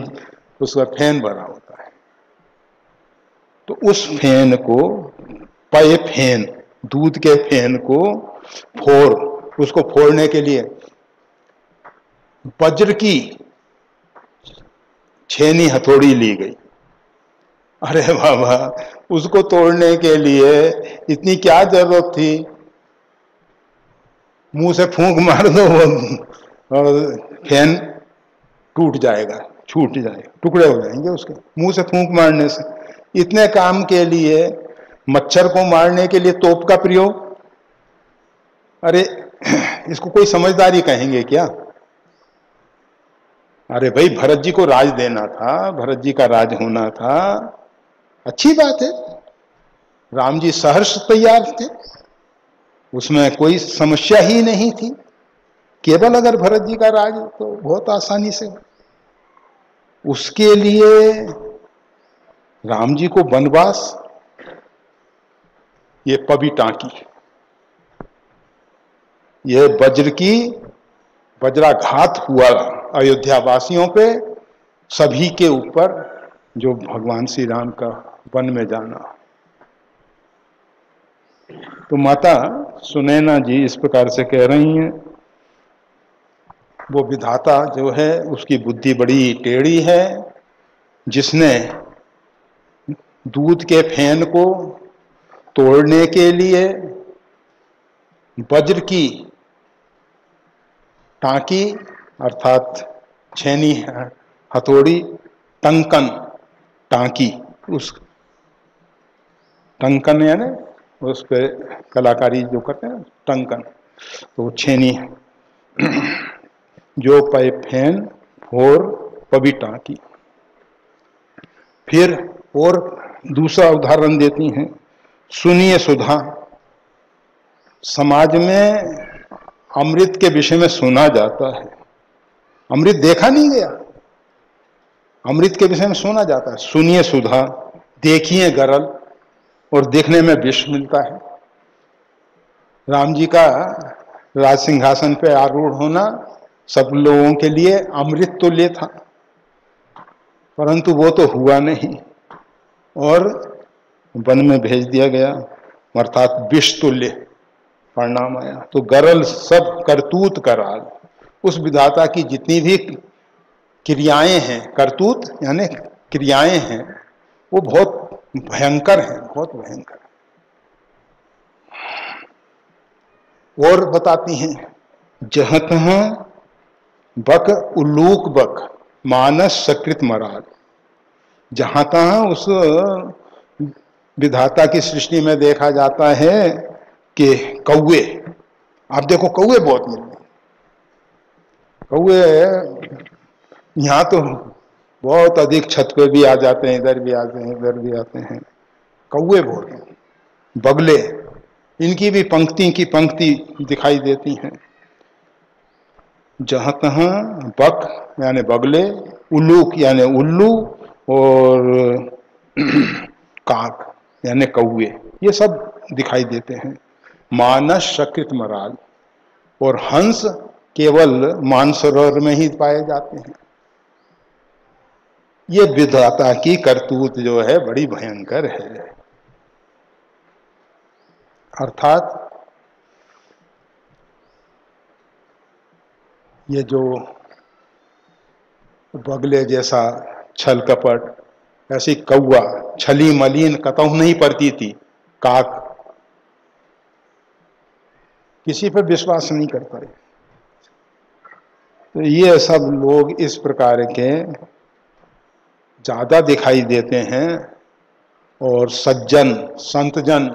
उसका फेन भरा होता है। तो उस फेन को, पय फेन, दूध के फेन को उसको फोड़ने के लिए वज्र की छेनी हथौड़ी ली गई। अरे बाबा, उसको तोड़ने के लिए इतनी क्या जरूरत थी? मुंह से फूंक मार दो और फैन टूट जाएगा, छूट जाएगा, टुकड़े हो जाएंगे उसके मुंह से फूंक मारने से। इतने काम के लिए मच्छर को मारने के लिए तोप का प्रयोग? अरे इसको कोई समझदारी कहेंगे क्या? अरे भाई, भरत जी को राज देना था, भरत जी का राज होना था, अच्छी बात है, राम जी सहर्ष तैयार थे, उसमें कोई समस्या ही नहीं थी। केवल अगर भरत जी का राज तो बहुत आसानी से। उसके लिए राम जी को वनवास, ये पबी टांकी, ये वज्राघात हुआ अयोध्या वासियों पे, सभी के ऊपर, जो भगवान श्री राम का वन में जाना। तो माता सुनैना जी इस प्रकार से कह रही हैं, वो विधाता जो है उसकी बुद्धि बड़ी टेढ़ी है, जिसने दूध के फैन को तोड़ने के लिए वज्र की टांकी अर्थात छेनी हथौड़ी, टंकन टांकी, उस टंकन यानी उस पे कलाकारी जो करते हैं टंकन, तो छेनी जो पै फैन और पबी टांकी। फिर और दूसरा उदाहरण देती हैं, सुनिए सुधा। समाज में अमृत के विषय में सुना जाता है, अमृत देखा नहीं गया, अमृत के विषय में सुना जाता है। सुनिए सुधा, देखिए गरल, और देखने में विष मिलता है। राम जी का राज सिंहासन पे आरूढ़ होना सब लोगों के लिए अमृत तुल्य था, परंतु वो तो हुआ नहीं और वन में भेज दिया गया, अर्थात विष तुल्य परिणाम आया। तो गरल सब करतूत कराल, उस विधाता की जितनी भी क्रियाएं हैं, करतूत यानी क्रियाएं हैं, वो बहुत भयंकर हैं, बहुत भयंकर। और बताती हैं, जहाँ तहाँ बक उल्लूक बक मानस सकृत मराल। जहां तहां उस विधाता की सृष्टि में देखा जाता है कि कौवे, आप देखो कौवे बहुत मिल रहे, कौवे यहाँ तो बहुत अधिक, छत पे भी आ जाते हैं, इधर भी आते हैं, इधर भी आते हैं, कौवे बहुत हैं। बगले, इनकी भी पंक्ति की पंक्ति दिखाई देती हैं। जहां तहां बक यानी बगले, उल्लूक यानी उल्लू, और काक यानी कौवे, ये सब दिखाई देते हैं। मानस सकृत मराल, और हंस केवल मानसरोवर में ही पाए जाते हैं। ये विधाता की करतूत जो है बड़ी भयंकर है। अर्थात ये जो बगले जैसा छल कपट, ऐसी कौवा छली मलिन कतहु नहीं पड़ती थी, काक किसी पर विश्वास नहीं करता है। तो ये सब लोग इस प्रकार के ज्यादा दिखाई देते हैं, और सज्जन संतजन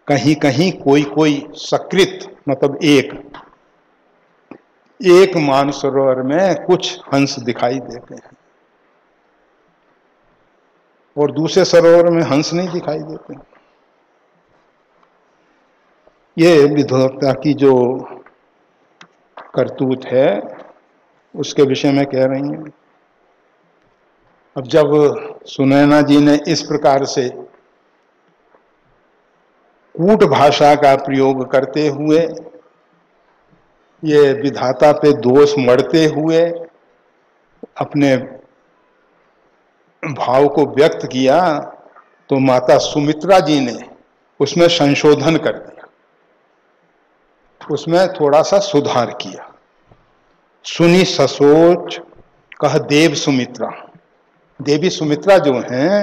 कहीं कहीं कोई कोई सकृत, मतलब एक मानसरोवर में कुछ हंस दिखाई देते हैं, और दूसरे सरोवर में हंस नहीं दिखाई देते। ये विधाता की जो करतूत है उसके विषय में कह रही हैं। अब जब सुनैना जी ने इस प्रकार से कूट भाषा का प्रयोग करते हुए, ये विधाता पे दोष मढ़ते हुए अपने भाव को व्यक्त किया, तो माता सुमित्रा जी ने उसमें संशोधन कर दिया, उसमें थोड़ा सा सुधार किया। सुनी ससोच कह देव सुमित्रा, देवी सुमित्रा जो हैं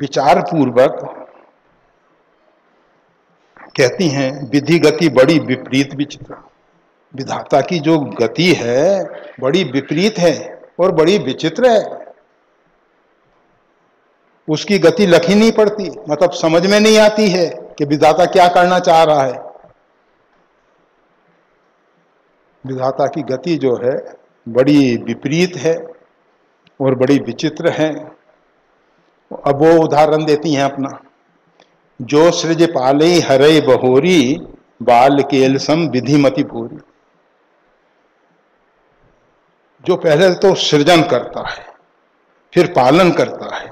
विचार पूर्वक कहती हैं विधि गति बड़ी विपरीत विचित्र। विधाता की जो गति है बड़ी विपरीत है और बड़ी विचित्र है। उसकी गति लखी नहीं पड़ती, मतलब समझ में नहीं आती है कि विधाता क्या करना चाह रहा है। विधाता की गति जो है बड़ी विपरीत है और बड़ी विचित्र है। अब वो उदाहरण देती हैं अपना, जो सृज पालई हरई बहोरी बाल केल सम विधिमति भूरी। जो पहले तो सृजन करता है, फिर पालन करता है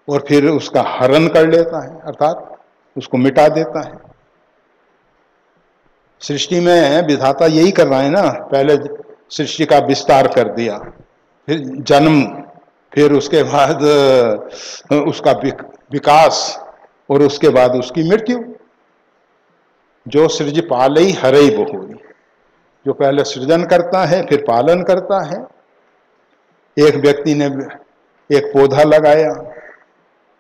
और फिर उसका हरण कर लेता है, अर्थात उसको मिटा देता है। सृष्टि में विधाता यही कर रहा है ना, पहले सृष्टि का विस्तार कर दिया, फिर जन्म, फिर उसके बाद उसका विकास और उसके बाद उसकी मृत्यु। जो सृज पालई हरई बहोरी, जो पहले सृजन करता है फिर पालन करता है। एक व्यक्ति ने एक पौधा लगाया,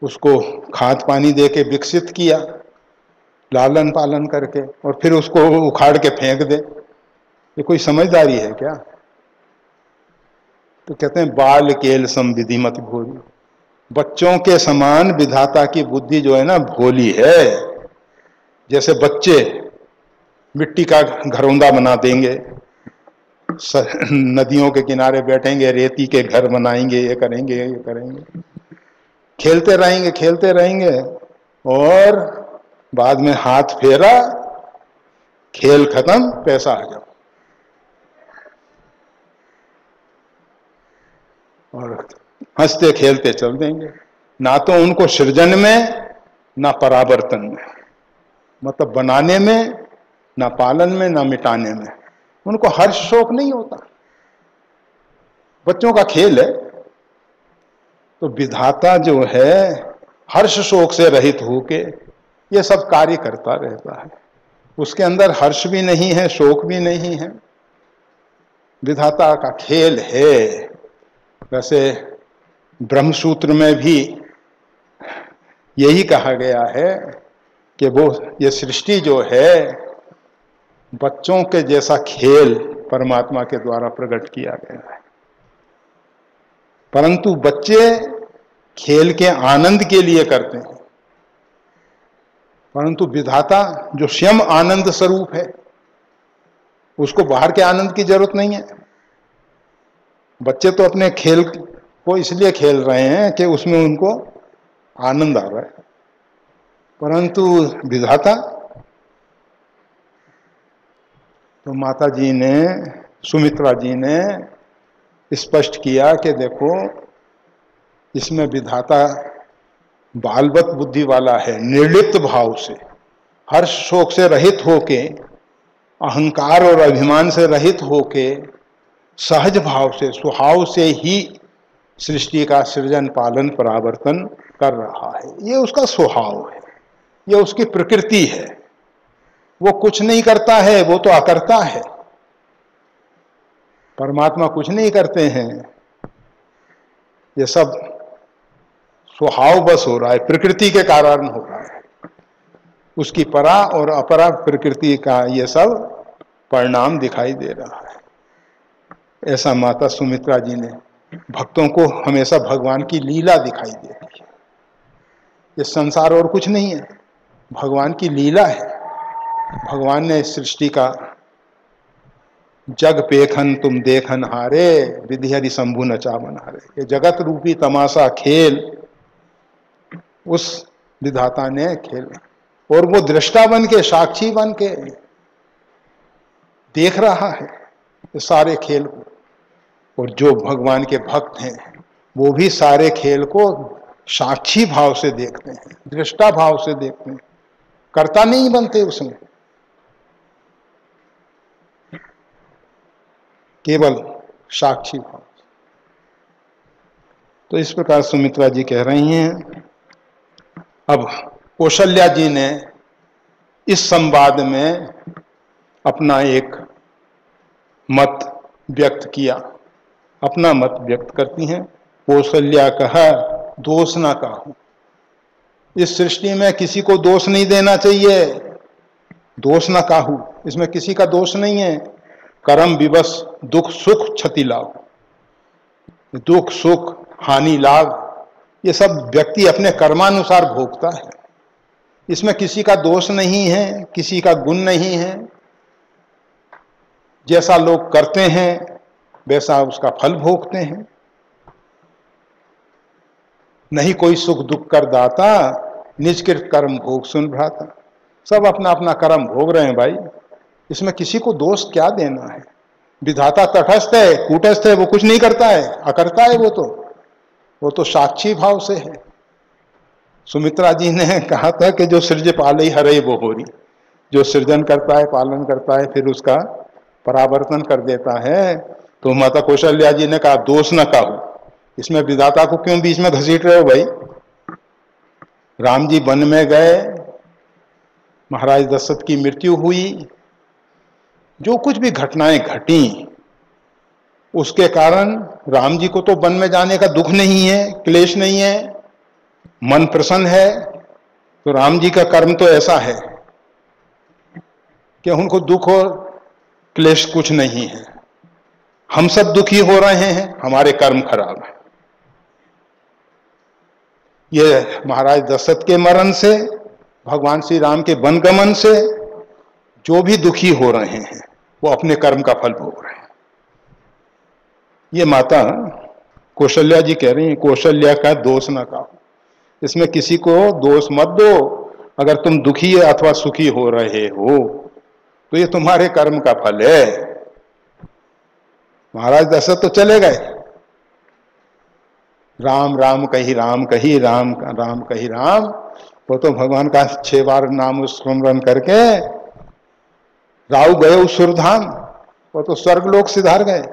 उसको खाद पानी दे के विकसित किया, लालन पालन करके, और फिर उसको उखाड़ के फेंक दे, ये कोई समझदारी है क्या? तो कहते हैं बाल केल सम विधिमति भोली। बच्चों के समान विधाता की बुद्धि जो है ना भोली है। जैसे बच्चे मिट्टी का घरौंदा बना देंगे, नदियों के किनारे बैठेंगे, रेती के घर बनाएंगे, ये करेंगे ये करेंगे, खेलते रहेंगे और बाद में हाथ फेरा, खेल खत्म, पैसा आ जाओ। और हंसते खेलते चल देंगे। ना तो उनको सृजन में ना परावर्तन में, मतलब बनाने में ना पालन में ना मिटाने में उनको हर्ष शोक नहीं होता। बच्चों का खेल है। तो विधाता जो है हर्ष शोक से रहित होके ये सब कार्य करता रहता है। उसके अंदर हर्ष भी नहीं है, शोक भी नहीं है। विधाता का खेल है। वैसे ब्रह्मसूत्र में भी यही कहा गया है कि वो ये सृष्टि जो है बच्चों के जैसा खेल परमात्मा के द्वारा प्रकट किया गया है। परंतु बच्चे खेल के आनंद के लिए करते हैं, परंतु विधाता जो स्वयं आनंद स्वरूप है उसको बाहर के आनंद की जरूरत नहीं है। बच्चे तो अपने खेल को इसलिए खेल रहे हैं कि उसमें उनको आनंद आ रहा है, परंतु विधाता तो माता जी ने, सुमित्रा जी ने स्पष्ट किया कि देखो इसमें विधाता बालवत बुद्धि वाला है, निर्लिप्त भाव से, हर्ष शोक से रहित होके, अहंकार और अभिमान से रहित होके, सहज भाव से, स्वभाव से ही सृष्टि का सृजन पालन परावर्तन कर रहा है। ये उसका स्वभाव है, ये उसकी प्रकृति है। वो कुछ नहीं करता है, वो तो अकर्ता है। परमात्मा कुछ नहीं करते हैं, ये सब स्वभाव बस हो रहा है, प्रकृति के कारण हो रहा है। उसकी परा और अपरा प्रकृति का ये सब परिणाम दिखाई दे रहा है। ऐसा माता सुमित्रा जी ने भक्तों को हमेशा भगवान की लीला दिखाई देती है। ये संसार और कुछ नहीं है, भगवान की लीला है। भगवान ने सृष्टि का जग पेखन तुम देखन हारे, विधि हरि शंभु नचावन हारे, ये जगत रूपी तमाशा खेल उस विधाता ने खेल, और वो दृष्टा बन के, साक्षी बन के देख रहा है ये सारे खेल को। और जो भगवान के भक्त हैं वो भी सारे खेल को साक्षी भाव से देखते हैं, दृष्टा भाव से देखते हैं, कर्ता नहीं बनते उसमें, केवल साक्षी भाव। तो इस प्रकार सुमित्रा जी कह रही हैं। अब कौशल्या जी ने इस संवाद में अपना एक मत व्यक्त किया, अपना मत व्यक्त करती हैं। कौशल्या कहा दोष ना काहू। इस सृष्टि में किसी को दोष नहीं देना चाहिए, दोष ना काहू, इसमें किसी का दोष नहीं है। कर्म विवश दुख सुख क्षति लाभ, दुख सुख हानि लाभ ये सब व्यक्ति अपने कर्मानुसार भोगता है, इसमें किसी का दोष नहीं है, किसी का गुण नहीं है। जैसा लोग करते हैं वैसा उसका फल भोगते हैं। नहीं कोई सुख दुख कर दाता, निजकृत कर्म भोग सुन भ्राता। सब अपना अपना कर्म भोग रहे हैं भाई, इसमें किसी को दोष क्या देना है। विधाता तटस्थ है, कूटस्थ है, वो कुछ नहीं करता है, अकर्ता है वो तो साक्षी भाव से है। सुमित्रा जी ने कहा था कि जो सृज पाले हरे वो होरी, जो सृजन करता है, पालन करता है, फिर उसका परावर्तन कर देता है। तो माता कौशल्या जी ने कहा दोष न काहू, इसमें विधाता को क्यों बीच में घसीट रहे हो भाई। राम जी वन में गए, महाराज दशरथ की मृत्यु हुई, जो कुछ भी घटनाएं घटी उसके कारण राम जी को तो वन में जाने का दुख नहीं है, क्लेश नहीं है, मन प्रसन्न है। तो राम जी का कर्म तो ऐसा है कि उनको दुख और क्लेश कुछ नहीं है। हम सब दुखी हो रहे हैं, हमारे कर्म खराब है। ये महाराज दशरथ के मरण से, भगवान श्री राम के वनगमन से जो भी दुखी हो रहे हैं वो अपने कर्म का फल भोग रहे हैं। ये माता कौशल्या जी कह रही हैं कौशल्या का दोष ना कहो, इसमें किसी को दोष मत दो। अगर तुम दुखी अथवा सुखी हो रहे हो तो ये तुम्हारे कर्म का फल है। महाराज दशरथ तो चले गए, राम राम कही राम कही, राम राम कही राम, वो तो भगवान का 6 बार नाम स्मरण करके राव गए उस सुरधाम, वो तो स्वर्गलोक सिधार गए,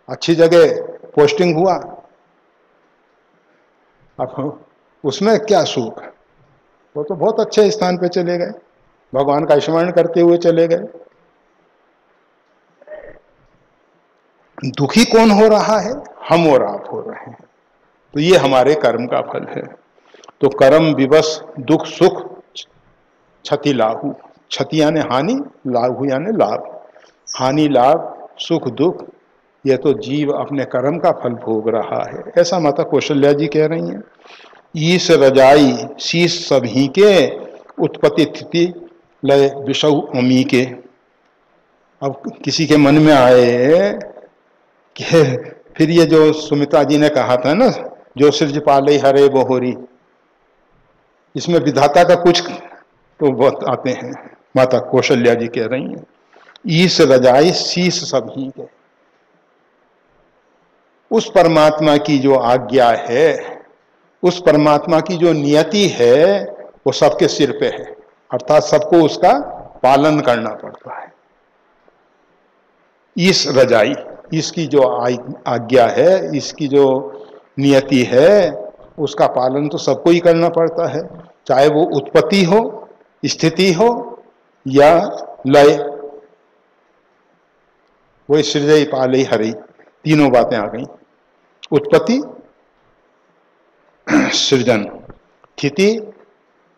अच्छी जगह पोस्टिंग हुआ। अब उसमें क्या सुख, वो तो बहुत अच्छे स्थान पे चले गए, भगवान का स्मरण करते हुए चले गए। दुखी कौन हो रहा है, हम और आप हो रहे हैं, तो ये हमारे कर्म का फल है। तो कर्म विवश दुख सुख क्षति लाहू, क्षति यानी हानि, लाहू यानी लाभ। हानि लाभ सुख दुख ये तो जीव अपने कर्म का फल भोग रहा है, ऐसा माता कौशल्या जी कह रही हैं। ईश रजाई शीश सभी के, उत्पत्ति स्थिति लय विषौ अमी के। अब किसी के मन में आए कि फिर ये जो सुमित्रा जी ने कहा था ना, जो सृज पाले हरे वो होरी, इसमें विधाता का कुछ तो बहुत आते हैं। माता कौशल्या जी कह रही हैं ईश रजाई शीश सभी के, उस परमात्मा की जो आज्ञा है, उस परमात्मा की जो नियति है वो सबके सिर पे है, अर्थात सबको उसका पालन करना पड़ता है। ईश रजाई, इसकी जो आज्ञा है, इसकी जो नियति है, उसका पालन तो सबको ही करना पड़ता है, चाहे वो उत्पत्ति हो, स्थिति हो या लय। वही सृजई पालई हरि, तीनों बातें आ गई। उत्पत्ति सृजन, स्थिति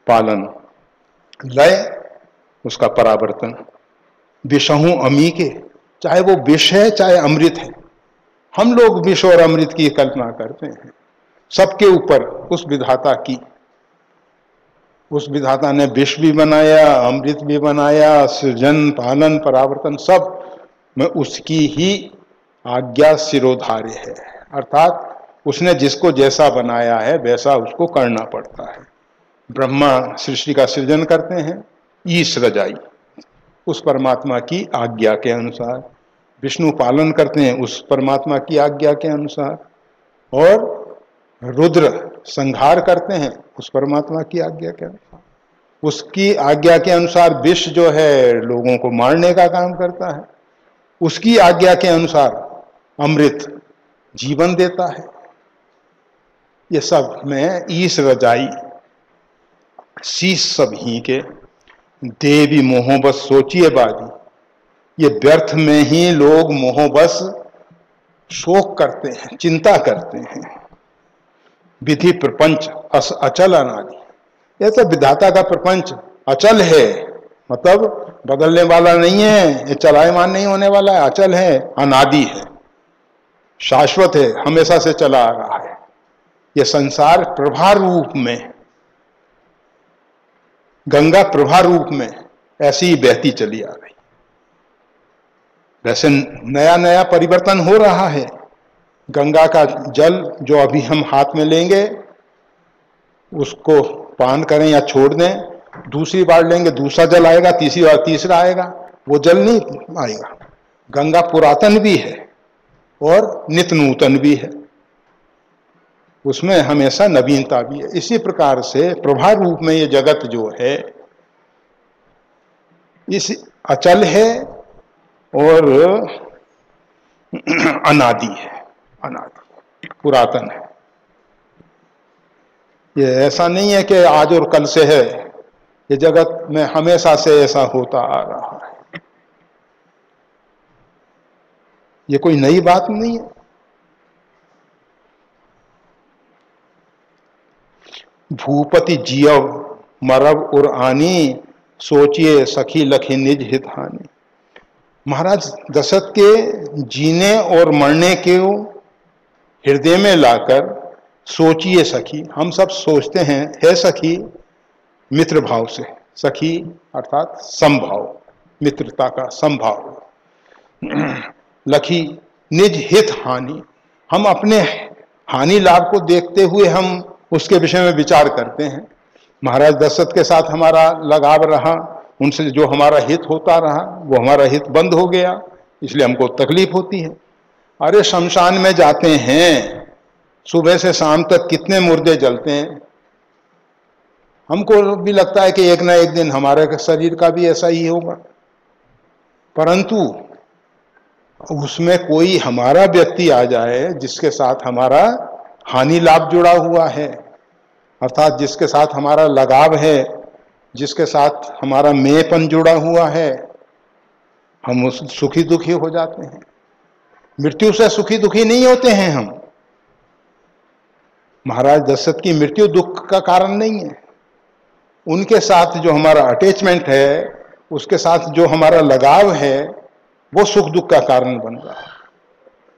पालन, लय उसका परावर्तन। विषहु अमी के, चाहे वो विष है चाहे अमृत है। हम लोग विष और अमृत की कल्पना करते हैं, सबके ऊपर उस विधाता की, उस विधाता ने विष भी बनाया, अमृत भी बनाया, सृजन पालन परावर्तन सब में उसकी ही आज्ञा सिरोधार्य है। अर्थात उसने जिसको जैसा बनाया है वैसा उसको करना पड़ता है। ब्रह्मा सृष्टि का सृजन करते हैं, ईश रजाई उस परमात्मा की आज्ञा के अनुसार, विष्णु पालन करते हैं उस परमात्मा की आज्ञा के अनुसार, और रुद्र संहार करते हैं उस परमात्मा की आज्ञा के अनुसार। उसकी आज्ञा के अनुसार विष जो है लोगों को मारने का काम करता है, उसकी आज्ञा के अनुसार अमृत जीवन देता है। ये सब में ईश रजाई शीश सभी के, देवी मोहबस। सोचिए बाजी, ये व्यर्थ में ही लोग मोहबस शोक करते हैं, चिंता करते हैं। विधि प्रपंच अचल अनादि, यह तो विधाता का प्रपंच अचल है, मतलब बदलने वाला नहीं है, ये चलायमान नहीं होने वाला है, अचल है, अनादि है, शाश्वत है, हमेशा से चला आ रहा है। यह संसार प्रभा रूप में, गंगा प्रभा रूप में ऐसी ही बहती चली आ रही। वैसे नया नया परिवर्तन हो रहा है। गंगा का जल जो अभी हम हाथ में लेंगे, उसको पान करें या छोड़ दें, दूसरी बार लेंगे दूसरा जल आएगा, तीसरी बार तीसरा आएगा, वो जल नहीं आएगा। गंगा पुरातन भी है और नित्य नूतन भी है, उसमें हमेशा नवीनता भी है। इसी प्रकार से प्रभा रूप में ये जगत जो है, इस अचल है और अनादि है, अनादि पुरातन है। ये ऐसा नहीं है कि आज और कल से है, ये जगत में हमेशा से ऐसा होता आ रहा है, ये कोई नई बात नहीं है। भूपति जियव मरब और आनी, सोचिए सखी लखी निज हित हानि। महाराज दशरथ के जीने और मरने के हृदय में लाकर सोचिए सखी, हम सब सोचते हैं हे सखी, मित्र भाव से, सखी अर्थात समभाव, मित्रता का समभाव। लखी निज हित हानि, हम अपने हानि लाभ को देखते हुए हम उसके विषय में विचार करते हैं। महाराज दशरथ के साथ हमारा लगाव रहा, उनसे जो हमारा हित होता रहा वो हमारा हित बंद हो गया, इसलिए हमको तकलीफ होती है। अरे शमशान में जाते हैं, सुबह से शाम तक कितने मुर्दे जलते हैं, हमको भी लगता है कि एक ना एक दिन हमारे शरीर का भी ऐसा ही होगा, परंतु उसमें कोई हमारा व्यक्ति आ जाए जिसके साथ हमारा हानि लाभ जुड़ा हुआ है, अर्थात जिसके साथ हमारा लगाव है, जिसके साथ हमारा मेपन जुड़ा हुआ है, हम उस सुखी दुखी हो जाते हैं। मृत्यु से सुखी दुखी नहीं होते हैं हम। महाराज दशरथ की मृत्यु दुख का कारण नहीं है, उनके साथ जो हमारा अटैचमेंट है, उसके साथ जो हमारा लगाव है, वो सुख दुख का कारण बन रहा है।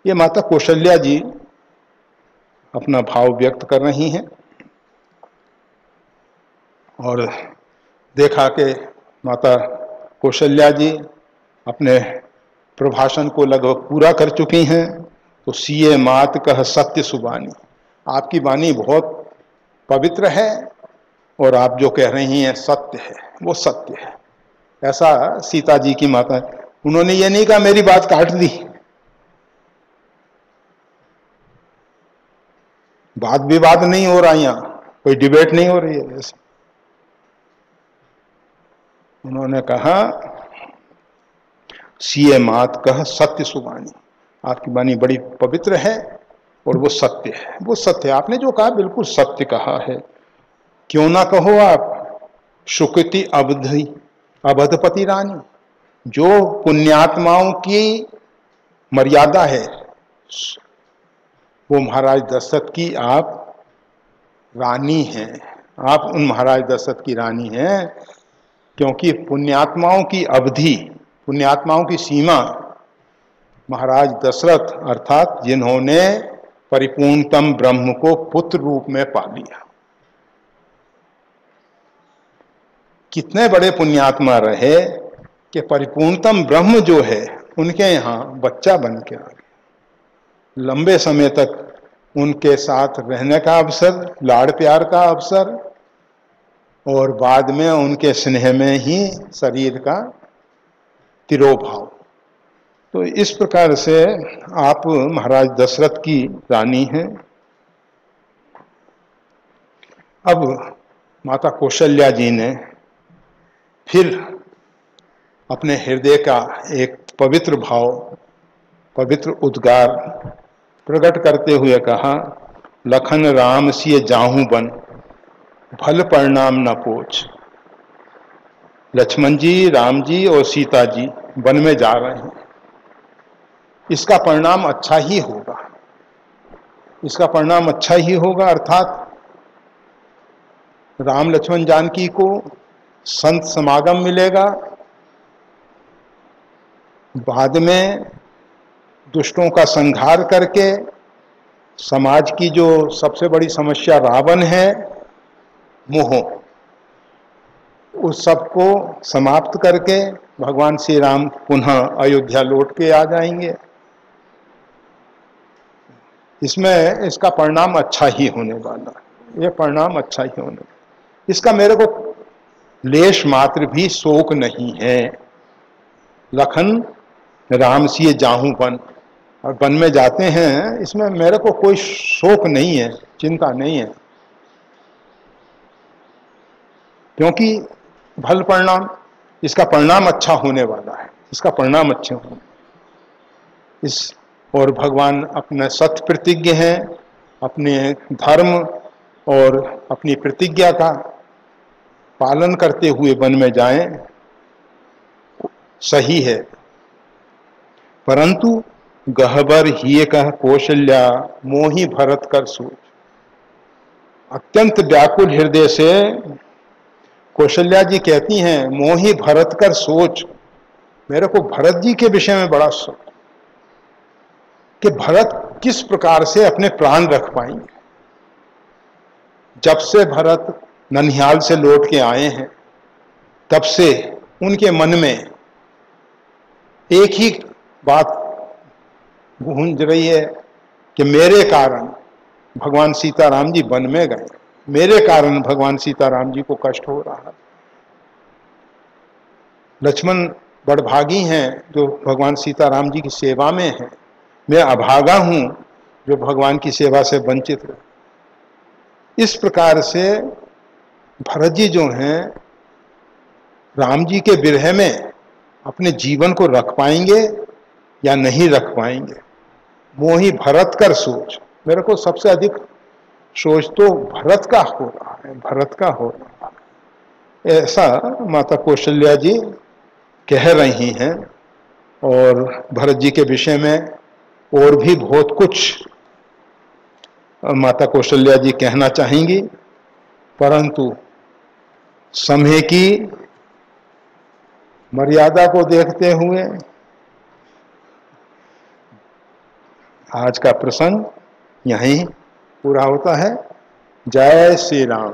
ये माता कौशल्या जी अपना भाव व्यक्त कर रही हैं और देखा कि माता कौशल्या जी अपने प्रभाषण को लगभग पूरा कर चुकी हैं, तो सीए मात कह सत्य सुबानी, आपकी वाणी बहुत पवित्र है और आप जो कह रही हैं सत्य है, वो सत्य है। ऐसा सीता जी की माता, उन्होंने ये नहीं कहा मेरी बात काट दी, वाद विवाद नहीं हो रहा, यहाँ कोई डिबेट नहीं हो रही है। उन्होंने कहा सीए मात कह सत्य सुबानी, आपकी वाणी बड़ी पवित्र है और वो सत्य है, वो सत्य है। आपने जो कहा बिल्कुल सत्य कहा है। क्यों ना कहो आप सुकृति अवधपति रानी, जो पुण्यात्माओं की मर्यादा है वो महाराज दशरथ की आप रानी हैं, आप उन महाराज दशरथ की रानी हैं, क्योंकि पुण्यात्माओं की अवधि, पुण्यात्माओं की सीमा महाराज दशरथ अर्थात जिन्होंने परिपूर्णतम ब्रह्म को पुत्र रूप में पा लिया। कितने बड़े पुण्यात्मा रहे कि परिपूर्णतम ब्रह्म जो है उनके यहाँ बच्चा बन के आ गया। लंबे समय तक उनके साथ रहने का अवसर, लाड़ प्यार का अवसर, और बाद में उनके स्नेह में ही शरीर का तिरोभाव। तो इस प्रकार से आप महाराज दशरथ की रानी हैं। अब माता कौशल्या जी ने फिर अपने हृदय का एक पवित्र भाव, पवित्र उद्गार प्रकट करते हुए कहा, लखन राम सिय जाहूं बन, भल परिणाम न पोछ। लक्ष्मण जी, राम जी और सीता जी वन में जा रहे हैं। इसका परिणाम अच्छा ही होगा, इसका परिणाम अच्छा ही होगा। अर्थात राम लक्ष्मण जानकी को संत समागम मिलेगा, बाद में दुष्टों का संहार करके समाज की जो सबसे बड़ी समस्या रावण है, मोह, उस सब को समाप्त करके भगवान श्री राम पुनः अयोध्या लौट के आ जाएंगे। इसमें इसका परिणाम अच्छा ही होने वाला है, ये परिणाम अच्छा ही होने वाला। इसका मेरे को लेश मात्र भी शोक नहीं है। लखन राम सिए जाहूं वन, और वन में जाते हैं, इसमें मेरे को कोई शोक नहीं है, चिंता नहीं है, क्योंकि फल परिणाम, इसका परिणाम अच्छा होने वाला है, इसका परिणाम अच्छा होने इस। और भगवान अपने सत्य प्रतिज्ञ हैं, अपने धर्म और अपनी प्रतिज्ञा का पालन करते हुए वन में जाएं, सही है। परंतु गहबर ही कह कौशल्या मोहि भरत कर सोच, अत्यंत व्याकुल हृदय से कौशल्या जी कहती हैं, मोहि भरत कर सोच, मेरे को भरत जी के विषय में बड़ा सोच कि भरत किस प्रकार से अपने प्राण रख पाएंगे। जब से भरत ननिहाल से लौट के आए हैं, तब से उनके मन में एक ही बात गूंज रही है कि मेरे कारण भगवान सीताराम जी वन में गए, मेरे कारण भगवान सीताराम जी को कष्ट हो रहा है। लक्ष्मण बड़भागी हैं जो भगवान सीताराम जी की सेवा में हैं, मैं अभागा हूं जो भगवान की सेवा से वंचित रहे। इस प्रकार से भरत जी जो हैं राम जी के विरह में अपने जीवन को रख पाएंगे या नहीं रख पाएंगे, मोहि भरत कर सोच, मेरे को सबसे अधिक सोच तो भरत का हो रहा है, भरत का हो रहा है, ऐसा माता कौशल्या जी कह रही हैं। और भरत जी के विषय में और भी बहुत कुछ माता कौशल्या जी कहना चाहेंगी, परंतु समय की मर्यादा को देखते हुए आज का प्रसंग यहीं पूरा होता है। जय श्री राम।